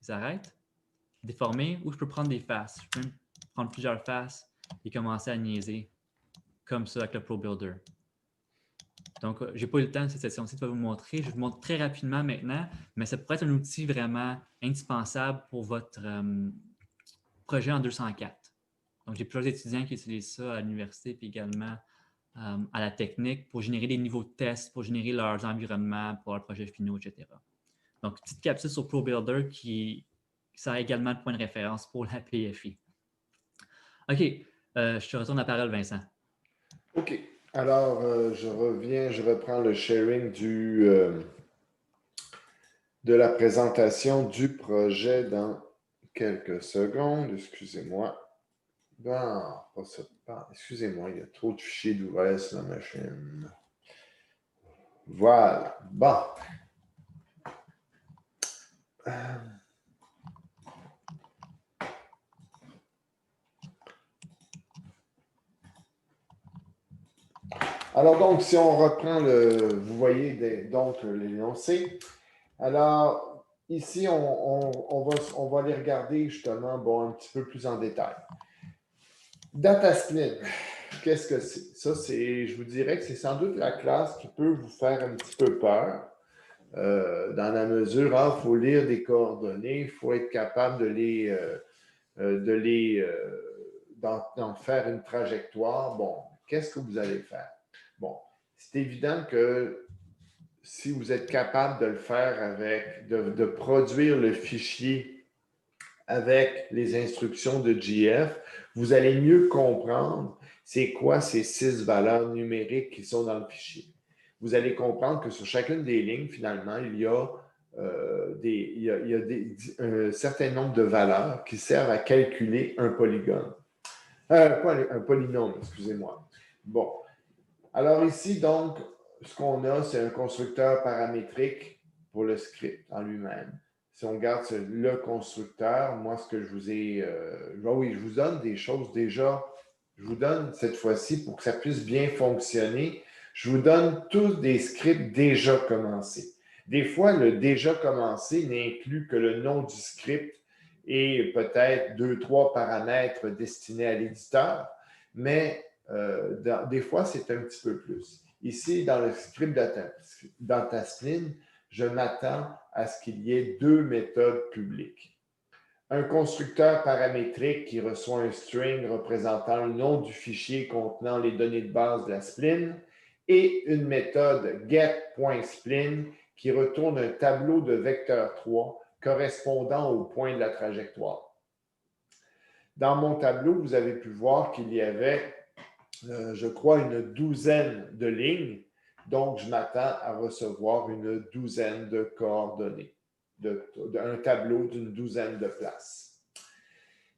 arêtes, déformer, ou je peux prendre des faces. Je peux même prendre plusieurs faces et commencer à niaiser comme ça avec le Pro Builder. Donc, je n'ai pas eu le temps de cette session-ci de vous montrer. Je vous montre très rapidement maintenant, mais ça pourrait être un outil vraiment indispensable pour votre projet en 204. Donc, j'ai plusieurs étudiants qui utilisent ça à l'université puis également à la technique pour générer des niveaux de tests, pour générer leurs environnements, pour leurs projets finaux, etc. Donc, petite capsule sur Pro Builder qui sert également de point de référence pour la PFI. OK, je te retourne la parole, Vincent. OK. Alors, je reprends le sharing de la présentation du projet dans quelques secondes. Excusez-moi. Bon, pas ça. Excusez-moi, il y a trop de fichiers d'ouvert sur la machine. Voilà. Bon. Alors, donc, si on reprend vous voyez donc l'énoncé. Alors, ici, on va les regarder justement un petit peu plus en détail. Datasplit, qu'est-ce que c'est? Ça, je vous dirais que c'est sans doute la classe qui peut vous faire un petit peu peur, dans la mesure où il faut lire des coordonnées, il faut être capable d'en faire une trajectoire. Bon, qu'est-ce que vous allez faire? Bon, c'est évident que si vous êtes capable de le faire de produire le fichier avec les instructions de GF, vous allez mieux comprendre c'est quoi ces 6 valeurs numériques qui sont dans le fichier. Vous allez comprendre que sur chacune des lignes, finalement, il y a un certain nombre de valeurs qui servent à calculer un polygone. Un polynôme, excusez-moi. Bon. Alors ici, donc, ce qu'on a, c'est un constructeur paramétrique pour le script en lui-même. Si on regarde le constructeur, moi, ce que je vous ai... oui, je vous donne des choses déjà. Je vous donne cette fois-ci, pour que ça puisse bien fonctionner, je vous donne tous des scripts déjà commencés. Des fois, le déjà commencé n'inclut que le nom du script et peut-être 2-3 paramètres destinés à l'éditeur, mais des fois, c'est un petit peu plus. Ici, dans le script Datasplit, je m'attends à ce qu'il y ait 2 méthodes publiques. Un constructeur paramétrique qui reçoit un string représentant le nom du fichier contenant les données de base de la spline et une méthode get.spline qui retourne un tableau de vecteur 3 correspondant au point de la trajectoire. Dans mon tableau, vous avez pu voir qu'il y avait je crois, une douzaine de lignes. Donc, je m'attends à recevoir une douzaine de coordonnées, un tableau d'une douzaine de places.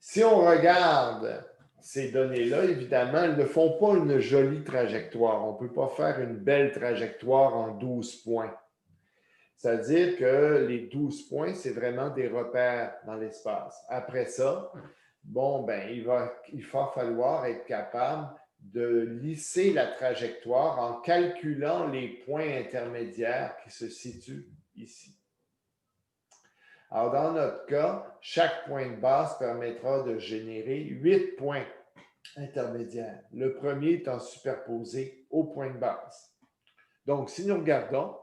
Si on regarde ces données-là, évidemment, elles ne font pas une jolie trajectoire. On ne peut pas faire une belle trajectoire en 12 points. C'est-à-dire que les 12 points, c'est vraiment des repères dans l'espace. Après ça, il va falloir être capable de lisser la trajectoire en calculant les points intermédiaires qui se situent ici. Alors, dans notre cas, chaque point de base permettra de générer 8 points intermédiaires. Le premier étant superposé au point de base. Donc, si nous regardons,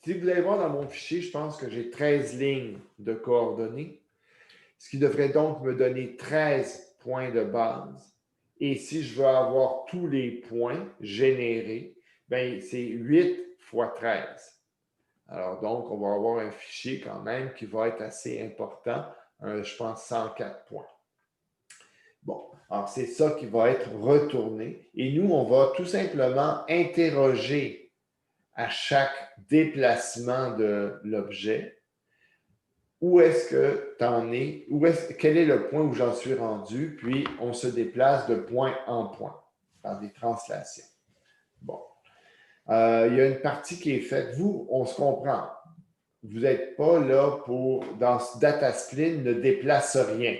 si vous allez voir dans mon fichier, je pense que j'ai 13 lignes de coordonnées, ce qui devrait donc me donner 13 points de base. Et si je veux avoir tous les points générés, c'est 8 fois 13. Alors donc, on va avoir un fichier quand même qui va être assez important, je pense 104 points. Bon, alors c'est ça qui va être retourné. Et nous, on va tout simplement interroger à chaque déplacement de l'objet. Où est-ce que tu en es? Quel est le point où j'en suis rendu? Puis, on se déplace de point en point par des translations. Bon. Il y a une partie qui est faite. On se comprend. vous n'êtes pas là pour, dans Dataspline, ne déplace rien.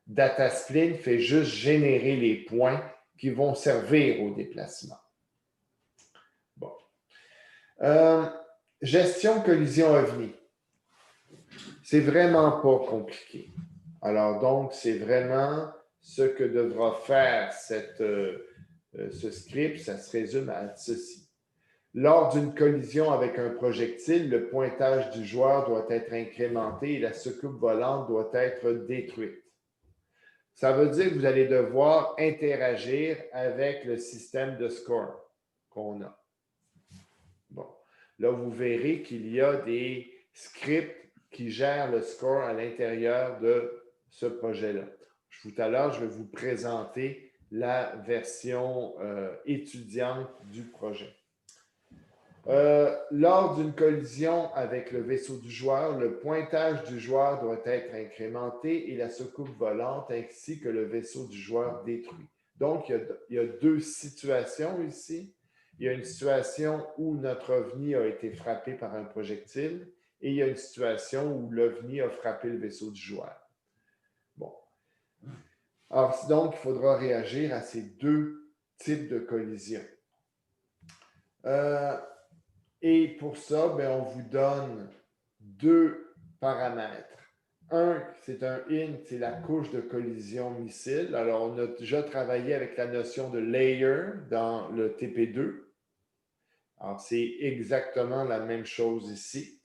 Dataspline fait juste générer les points qui vont servir au déplacement. Bon. Gestion collision OVNI. C'est vraiment pas compliqué. Alors donc, c'est vraiment ce que devra faire ce script, ça se résume à ceci. Lors d'une collision avec un projectile, le pointage du joueur doit être incrémenté et la soucoupe volante doit être détruite. Ça veut dire que vous allez devoir interagir avec le système de score qu'on a. Bon, là, vous verrez qu'il y a des scripts qui gèrent le score à l'intérieur de ce projet-là. Tout à l'heure, je vais vous présenter la version étudiante du projet. Lors d'une collision avec le vaisseau du joueur, le pointage du joueur doit être incrémenté et la soucoupe volante ainsi que le vaisseau du joueur détruit. Donc, il y a deux situations ici. Il y a une situation où notre OVNI a été frappé par un projectile et il y a une situation où l'OVNI a frappé le vaisseau du joueur. Bon. Alors, donc, il faudra réagir à ces deux types de collisions. Et pour ça, on vous donne deux paramètres. Un, c'est un int, c'est la couche de collision missile. Alors, on a déjà travaillé avec la notion de layer dans le TP2. Alors, c'est exactement la même chose ici.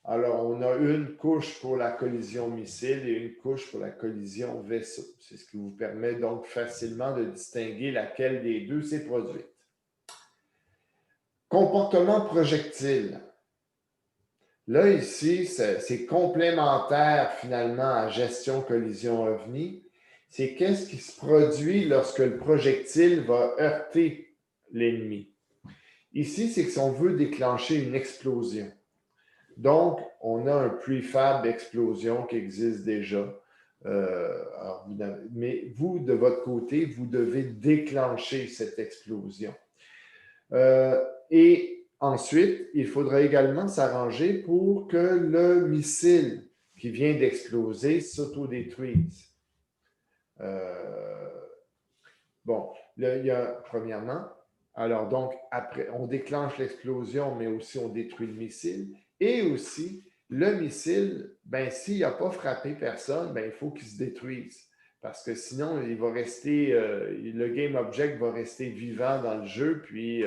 Alors, on a une couche pour la collision missile et une couche pour la collision vaisseau. C'est ce qui vous permet donc facilement de distinguer laquelle des deux s'est produite. Comportement projectile. Là, ici, c'est complémentaire finalement à gestion collision OVNI. C'est qu'est-ce qui se produit lorsque le projectile va heurter l'ennemi. Ici, c'est que si on veut déclencher une explosion. Donc, on a un prefab explosion qui existe déjà. Mais vous, de votre côté, vous devez déclencher cette explosion. Et ensuite, il faudra également s'arranger pour que le missile qui vient d'exploser s'autodétruise. Bon, là, il y a premièrement, alors donc, après, on déclenche l'explosion, mais aussi on détruit le missile. Et aussi, le missile, s'il n'a pas frappé personne, il faut qu'il se détruise. Parce que sinon, il va rester, le game object va rester vivant dans le jeu, puis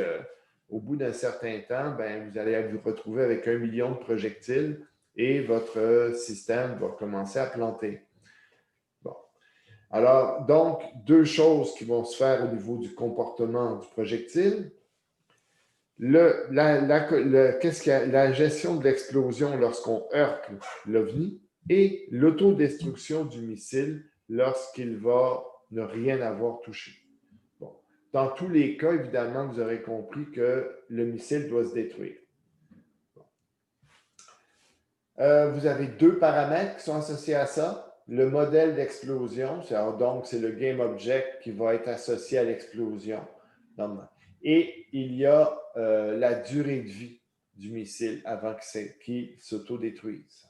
au bout d'un certain temps, vous allez vous retrouver avec 1 million de projectiles et votre système va commencer à planter. Bon. Alors, donc, deux choses qui vont se faire au niveau du comportement du projectile. La gestion de l'explosion lorsqu'on heurte l'OVNI et l'autodestruction du missile lorsqu'il va ne rien avoir touché. Bon. Dans tous les cas, évidemment, vous aurez compris que le missile doit se détruire. Bon. Vous avez deux paramètres qui sont associés à ça. Le modèle d'explosion, donc c'est le game object qui va être associé à l'explosion. Et il y a la durée de vie du missile avant qu'il s'autodétruise.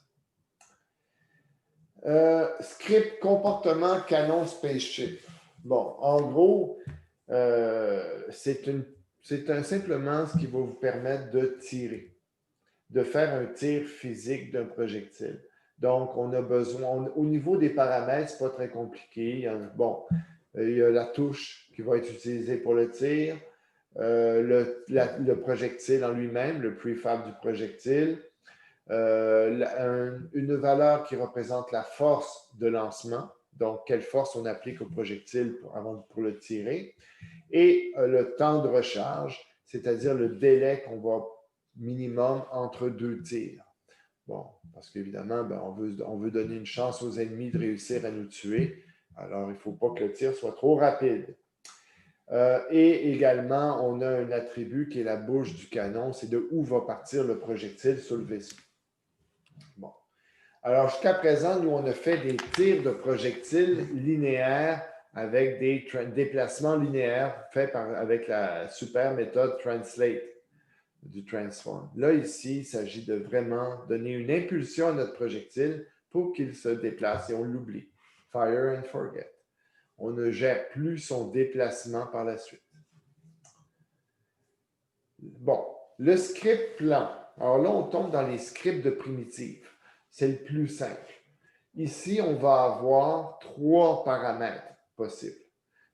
Script comportement canon spaceship. Bon, en gros, c'est simplement ce qui va vous permettre de tirer, de faire un tir physique d'un projectile. Donc, on a besoin, au niveau des paramètres, ce n'est pas très compliqué. Il y a la touche qui va être utilisée pour le tir, le projectile en lui-même, le prefab du projectile, une valeur qui représente la force de lancement, donc quelle force on applique au projectile pour le tirer, et le temps de recharge, c'est-à-dire le délai qu'on va minimum entre deux tirs. Bon, parce qu'évidemment, on veut donner une chance aux ennemis de réussir à nous tuer, alors il ne faut pas que le tir soit trop rapide. Et également, on a un attribut qui est la bouche du canon, c'est de où va partir le projectile sur le vaisseau. Bon. Alors, jusqu'à présent, nous, on a fait des tirs de projectiles linéaires avec des déplacements linéaires faits avec la super méthode Translate. du transform. Là, ici, il s'agit de vraiment donner une impulsion à notre projectile pour qu'il se déplace et on l'oublie. Fire and forget. On ne gère plus son déplacement par la suite. Bon, le script plan. Alors là, on tombe dans les scripts de primitives. C'est le plus simple. Ici, on va avoir 3 paramètres possibles.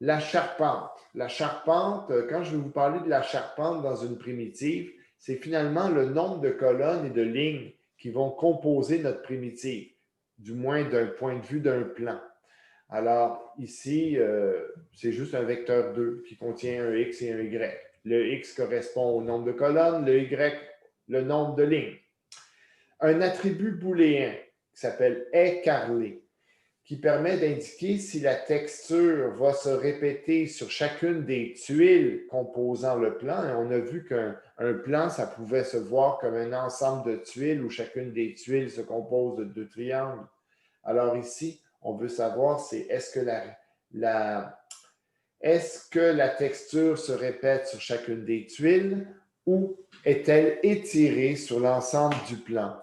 La charpente. La charpente, quand je vais vous parler de la charpente dans une primitive, c'est finalement le nombre de colonnes et de lignes qui vont composer notre primitive, du moins d'un point de vue d'un plan. Alors, ici, c'est juste un vecteur 2 qui contient un X et un Y. Le X correspond au nombre de colonnes, le Y, le nombre de lignes. Un attribut booléen qui s'appelle est-carré, qui permet d'indiquer si la texture va se répéter sur chacune des tuiles composant le plan. Et on a vu qu'un plan, ça pouvait se voir comme un ensemble de tuiles où chacune des tuiles se compose de 2 triangles. Alors ici, on veut savoir est-ce que la texture se répète sur chacune des tuiles ou est-elle étirée sur l'ensemble du plan?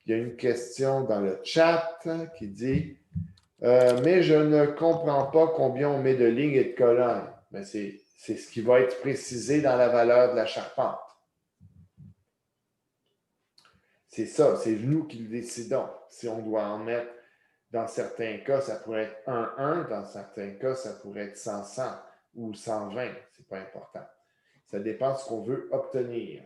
Il y a une question dans le chat qui dit mais je ne comprends pas combien on met de lignes et de colonnes. Mais c'est ce qui va être précisé dans la valeur de la charpente. C'est ça, c'est nous qui le décidons. Si on doit en mettre, dans certains cas, ça pourrait être 1,1, dans certains cas, ça pourrait être 100 ou 120. Ce n'est pas important. Ça dépend de ce qu'on veut obtenir.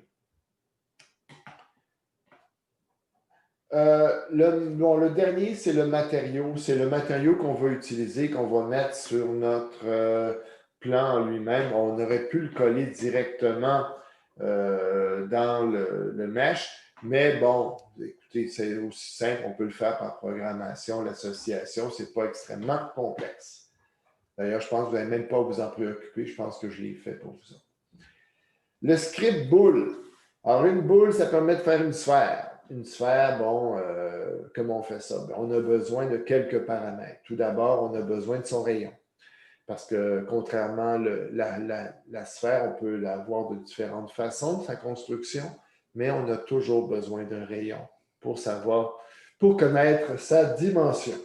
Le dernier, c'est le matériau. C'est le matériau qu'on va utiliser, qu'on va mettre sur notre plan en lui-même. On aurait pu le coller directement dans le mesh, mais bon, écoutez, c'est aussi simple, on peut le faire par programmation, l'association, ce n'est pas extrêmement complexe. D'ailleurs, je pense que vous n'avez même pas à vous en préoccuper, je pense que je l'ai fait pour vous autres. Le script boule. Alors, une boule, ça permet de faire une sphère. Une sphère, bon, comment on fait ça? Bien, on a besoin de quelques paramètres. Tout d'abord, on a besoin de son rayon. Parce que contrairement à la sphère, on peut la voir de différentes façons, sa construction, mais on a toujours besoin d'un rayon pour connaître sa dimension.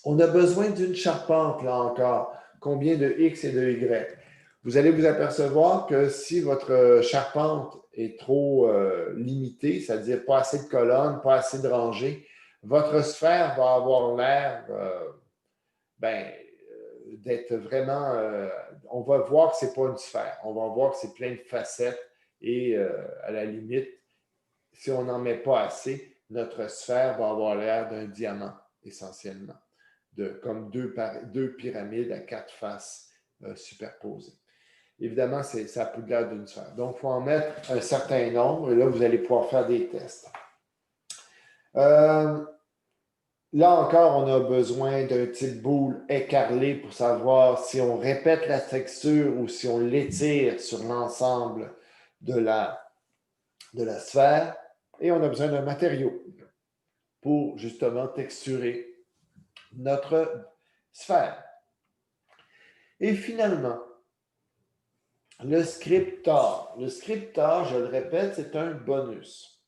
On a besoin d'une charpente, là encore. Combien de X et de Y? Vous allez vous apercevoir que si votre charpente est trop limitée, c'est-à-dire pas assez de colonnes, pas assez de rangées, votre sphère va avoir l'air d'être vraiment... on va voir que ce n'est pas une sphère. On va voir que c'est plein de facettes et à la limite, si on n'en met pas assez, notre sphère va avoir l'air d'un diamant, essentiellement, comme deux pyramides à 4 faces superposées. Évidemment, ça peut l'air d'une sphère. Donc, il faut en mettre un certain nombre et là, vous allez pouvoir faire des tests. Là encore, on a besoin d'un type boule écarlé pour savoir si on répète la texture ou si on l'étire sur l'ensemble de la sphère. Et on a besoin d'un matériau pour justement texturer notre sphère. Et finalement, le scriptor. Le scriptor, je le répète, c'est un bonus.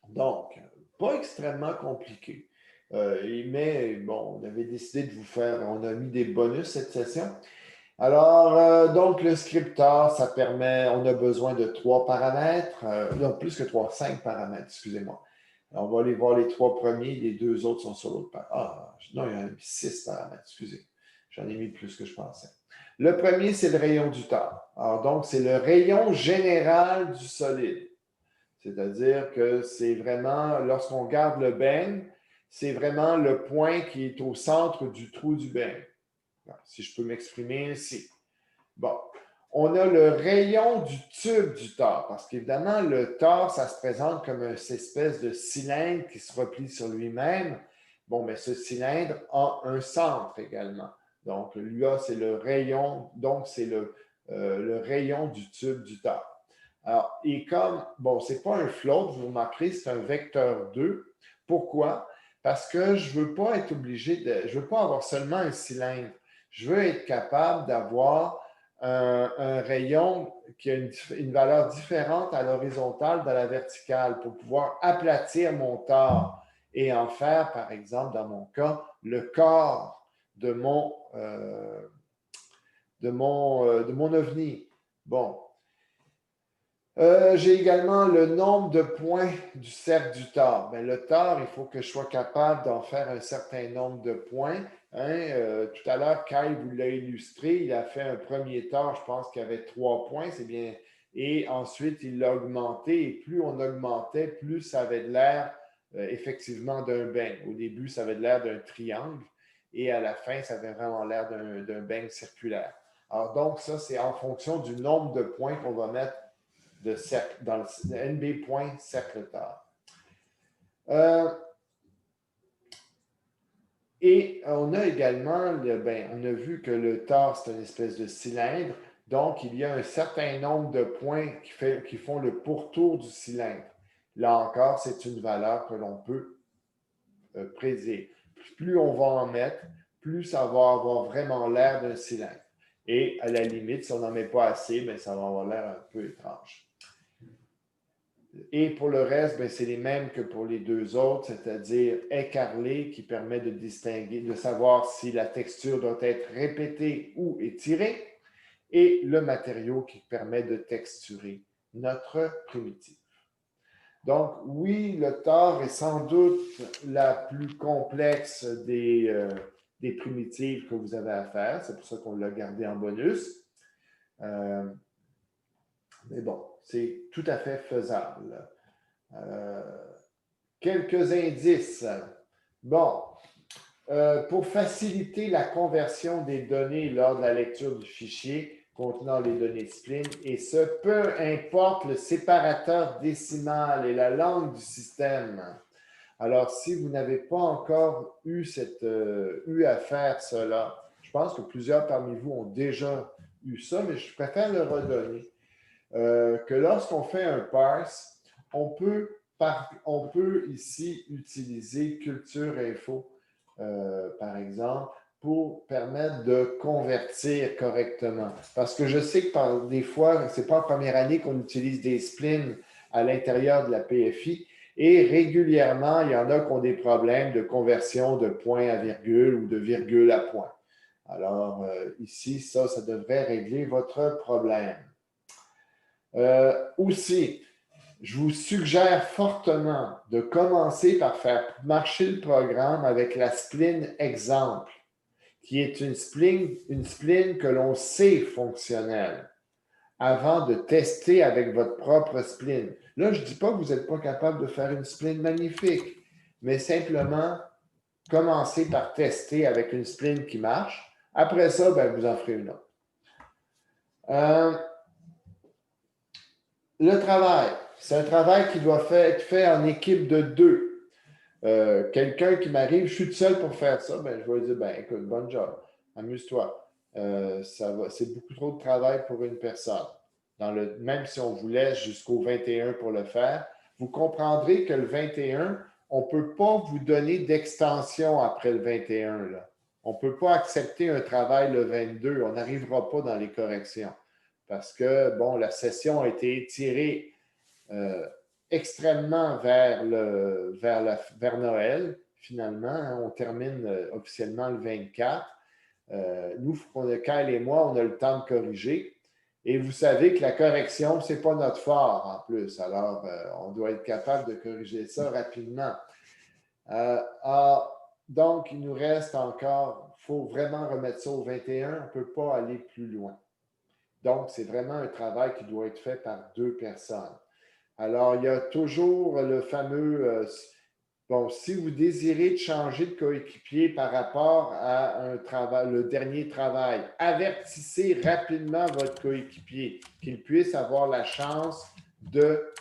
Donc, pas extrêmement compliqué. Mais bon, on avait décidé de vous faire, on a mis des bonus cette session. Alors, donc le scriptor, ça permet, on a besoin de 3 paramètres, non, plus que 3, 5 paramètres, excusez-moi. On va aller voir les 3 premiers, les 2 autres sont sur l'autre page. Ah, non, il y en a 6 paramètres, excusez. J'en ai mis plus que je pensais. Le premier, c'est le rayon du tort. Alors, donc, c'est le rayon général du solide. C'est-à-dire que c'est vraiment, lorsqu'on garde le beigne, c'est vraiment le point qui est au centre du trou du beigne. Si je peux m'exprimer ainsi. Bon, on a le rayon du tube du tore, parce qu'évidemment, le tore, ça se présente comme une espèce de cylindre qui se replie sur lui-même. Bon, mais ce cylindre a un centre également. Donc, là, c'est le rayon, donc c'est le rayon du tube du tore. Alors, et comme, bon, ce n'est pas un float, vous remarquerez, c'est un vecteur 2. Pourquoi? Parce que je ne veux pas être obligé je ne veux pas avoir seulement un cylindre. Je veux être capable d'avoir un rayon qui a une valeur différente à l'horizontale de la verticale pour pouvoir aplatir mon tore et en faire, par exemple, dans mon cas, le corps de mon ovni. Bon. J'ai également le nombre de points du cercle du tore. Bien, le tore, il faut que je sois capable d'en faire un certain nombre de points. Tout à l'heure, Kyle vous l'a illustré. Il a fait un premier tore, je pense qu'il y avait 3 points, c'est bien. Et ensuite, il l'a augmenté. Et plus on augmentait, plus ça avait de l'air effectivement d'un beigne. Au début, ça avait de l'air d'un triangle. Et à la fin, ça avait vraiment l'air d'un beigne circulaire. Alors donc, ça, c'est en fonction du nombre de points qu'on va mettre de cercle, dans le NB point cercle tore. Et on a également, on a vu que le tore, c'est une espèce de cylindre. Donc, il y a un certain nombre de points qui font le pourtour du cylindre. Là encore, c'est une valeur que l'on peut prédire. Plus on va en mettre, plus ça va avoir vraiment l'air d'un cylindre. Et à la limite, si on n'en met pas assez, bien, ça va avoir l'air un peu étrange. Et pour le reste, c'est les mêmes que pour les deux autres, c'est-à-dire écarlé qui permet de distinguer, de savoir si la texture doit être répétée ou étirée, et le matériau qui permet de texturer notre primitif. Donc, oui, le tore est sans doute la plus complexe des primitives que vous avez à faire. C'est pour ça qu'on l'a gardé en bonus. Mais bon, c'est tout à fait faisable. Quelques indices. Bon, pour faciliter la conversion des données lors de la lecture du fichier contenant les données spleen, et ce, peu importe le séparateur décimal et la langue du système. Alors, si vous n'avez pas encore eu à faire cela, je pense que plusieurs parmi vous ont déjà eu ça, mais je préfère le redonner. Que lorsqu'on fait un parse, on peut ici utiliser Culture Info, par exemple, pour permettre de convertir correctement. Parce que je sais que des fois, ce n'est pas en première année qu'on utilise des spleens à l'intérieur de la PFI, et régulièrement, il y en a qui ont des problèmes de conversion de point à virgule ou de virgule à point. Alors, ici, ça devrait régler votre problème. Aussi, je vous suggère fortement de commencer par faire marcher le programme avec la spleen exemple, qui est une spleen que l'on sait fonctionnelle, avant de tester avec votre propre spleen. Là, je ne dis pas que vous n'êtes pas capable de faire une spleen magnifique, mais simplement commencer par tester avec une spleen qui marche. Après ça, vous en ferez une autre. Le travail, c'est un travail qui doit être fait en équipe de 2. Quelqu'un qui m'arrive, je suis tout seul pour faire ça, je vais lui dire, écoute, bon job, amuse-toi. C'est beaucoup trop de travail pour une personne. Même si on vous laisse jusqu'au 21 pour le faire, vous comprendrez que le 21, on ne peut pas vous donner d'extension après le 21. Là. On ne peut pas accepter un travail le 22. On n'arrivera pas dans les corrections. Parce que, la session a été étirée extrêmement vers Noël, finalement. Hein, on termine officiellement le 24. Nous, Kyle et moi, on a le temps de corriger. Et vous savez que la correction, ce n'est pas notre fort en plus. Alors, on doit être capable de corriger ça rapidement. Donc, il nous reste encore, il faut vraiment remettre ça au 21. On ne peut pas aller plus loin. Donc, c'est vraiment un travail qui doit être fait par 2 personnes. Alors, il y a toujours le fameux, si vous désirez changer de coéquipier par rapport à le dernier travail, avertissez rapidement votre coéquipier qu'il puisse avoir la chance de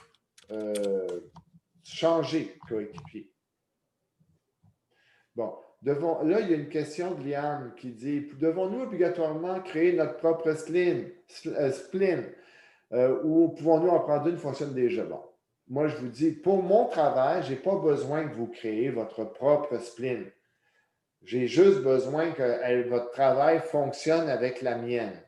changer de coéquipier. Bon. Là, il y a une question de Liane qui dit « Devons-nous obligatoirement créer notre propre spleen ou pouvons-nous en prendre une qui fonctionne déjà? » Bon, moi, je vous dis, pour mon travail, je n'ai pas besoin que vous créiez votre propre spleen. J'ai juste besoin que votre travail fonctionne avec la mienne.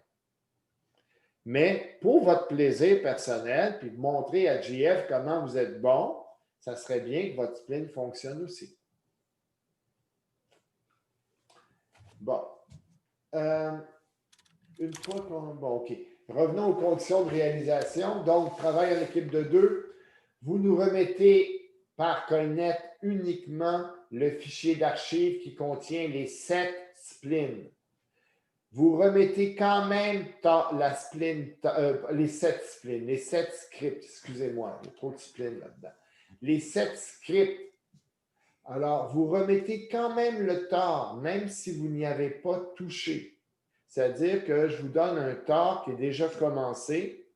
Mais pour votre plaisir personnel, puis montrer à JF comment vous êtes bon, ça serait bien que votre spleen fonctionne aussi. Bon. Une fois qu'on... Bon, OK. Revenons aux conditions de réalisation. Donc, travail en équipe de 2. Vous nous remettez par Colnet uniquement le fichier d'archives qui contient les 7 spleens. Vous remettez quand même la spleen, les 7 spleens, les 7 scripts, excusez-moi, il y a trop de spleens là-dedans. Les 7 scripts. Alors, vous remettez quand même le tort, même si vous n'y avez pas touché. C'est-à-dire que je vous donne un tort qui est déjà commencé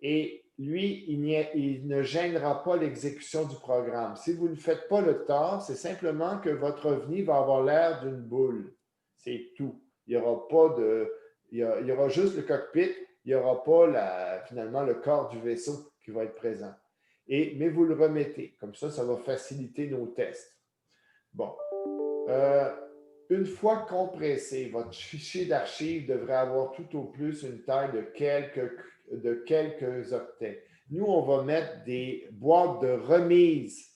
et lui, il ne gênera pas l'exécution du programme. Si vous ne faites pas le tort, c'est simplement que votre revenu va avoir l'air d'une boule. C'est tout. Il n'y aura pas de... Il y aura juste le cockpit, il n'y aura pas finalement le corps du vaisseau qui va être présent. Mais vous le remettez. Comme ça va faciliter nos tests. Bon. Une fois compressé, votre fichier d'archives devrait avoir tout au plus une taille de quelques octets. Nous, on va mettre des boîtes de remise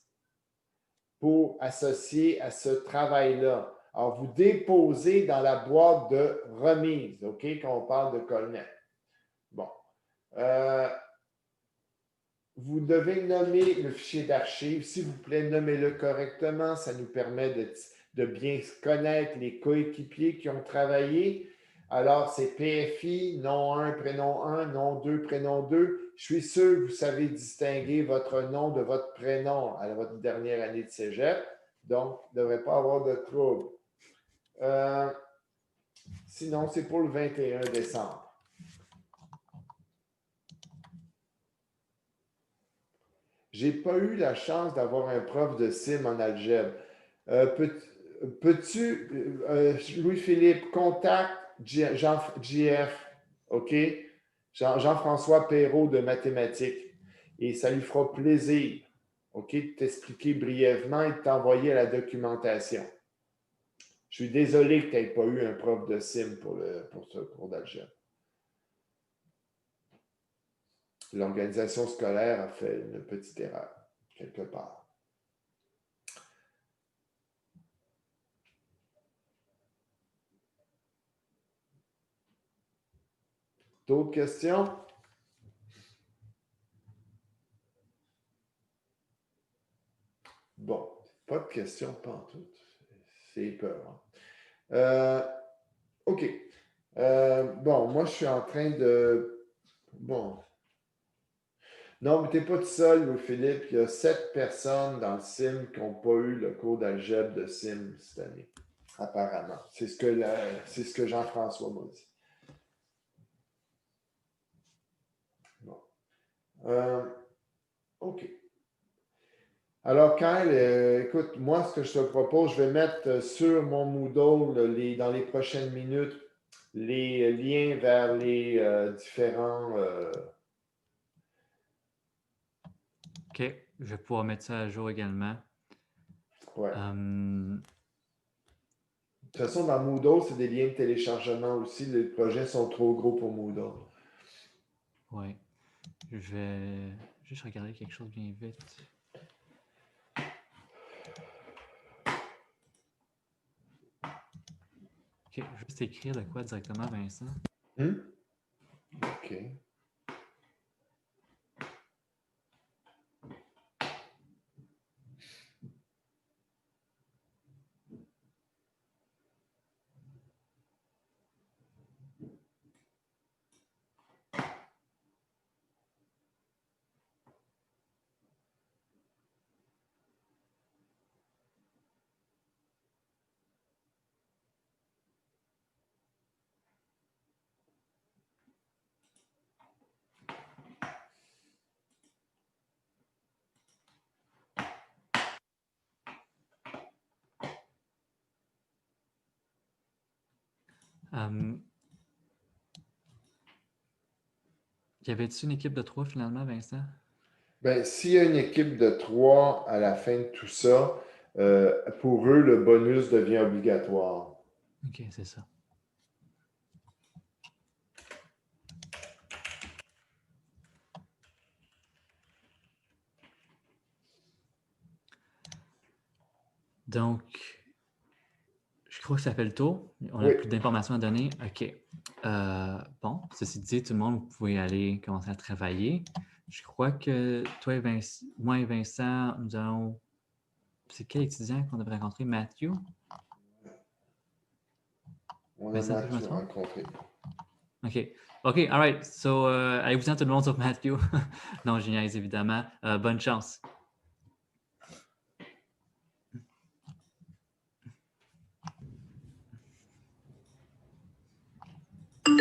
pour associer à ce travail-là. Alors, vous déposez dans la boîte de remise, OK, quand on parle de Colnet. Bon. Vous devez nommer le fichier d'archives. S'il vous plaît, nommez-le correctement. Ça nous permet de bien connaître les coéquipiers qui ont travaillé. Alors, c'est PFI, nom 1, prénom 1, nom 2, prénom 2. Je suis sûr que vous savez distinguer votre nom de votre prénom à votre dernière année de cégep. Donc, il ne devrait pas avoir de trouble. Sinon, c'est pour le 21 décembre. Je n'ai pas eu la chance d'avoir un prof de sim en algèbre. Peux-tu, Louis-Philippe, contacte JF, OK? Jean-François Perrault de mathématiques. Et ça lui fera plaisir, OK, de t'expliquer brièvement et de t'envoyer la documentation. Je suis désolé que tu n'aies pas eu un prof de sim pour ce cours d'algèbre. L'organisation scolaire a fait une petite erreur, quelque part. D'autres questions? Bon, pas de questions, pas en tout. C'est peur. OK. Bon, moi, je suis en train de... Bon. Non, mais tu n'es pas tout seul, Louis-Philippe. Il y a 7 personnes dans le CIM qui n'ont pas eu le cours d'algèbre de CIM cette année, apparemment. C'est ce que Jean-François m'a dit. Bon. OK. Alors, Kyle, écoute, moi, ce que je te propose, je vais mettre sur mon Moodle dans les prochaines minutes les liens vers les différents... OK. Je vais pouvoir mettre ça à jour également. Ouais. De toute façon, dans Moodle, c'est des liens de téléchargement aussi. Les projets sont trop gros pour Moodle. Oui. Je vais juste regarder quelque chose bien vite. OK. Je vais juste écrire de quoi directement, Vincent. OK. Y avait-tu une équipe de 3 finalement, Vincent? Bien, s'il y a une équipe de 3 à la fin de tout ça, pour eux, le bonus devient obligatoire. OK, c'est ça. Donc, je crois que ça fait le tour. On n'a Oui. plus d'informations à donner. OK. Bon, ceci dit, tout le monde, vous pouvez aller commencer à travailler. Je crois que toi et moi et Vincent, nous allons... C'est quel étudiant qu'on devrait rencontrer? Matthew? On a Vincent, est-ce que je me Mathieu trompe? rencontré. OK. OK, all right. So, allez-vous-en tout le monde sauf Matthew. Non, je niaise évidemment. Bonne chance.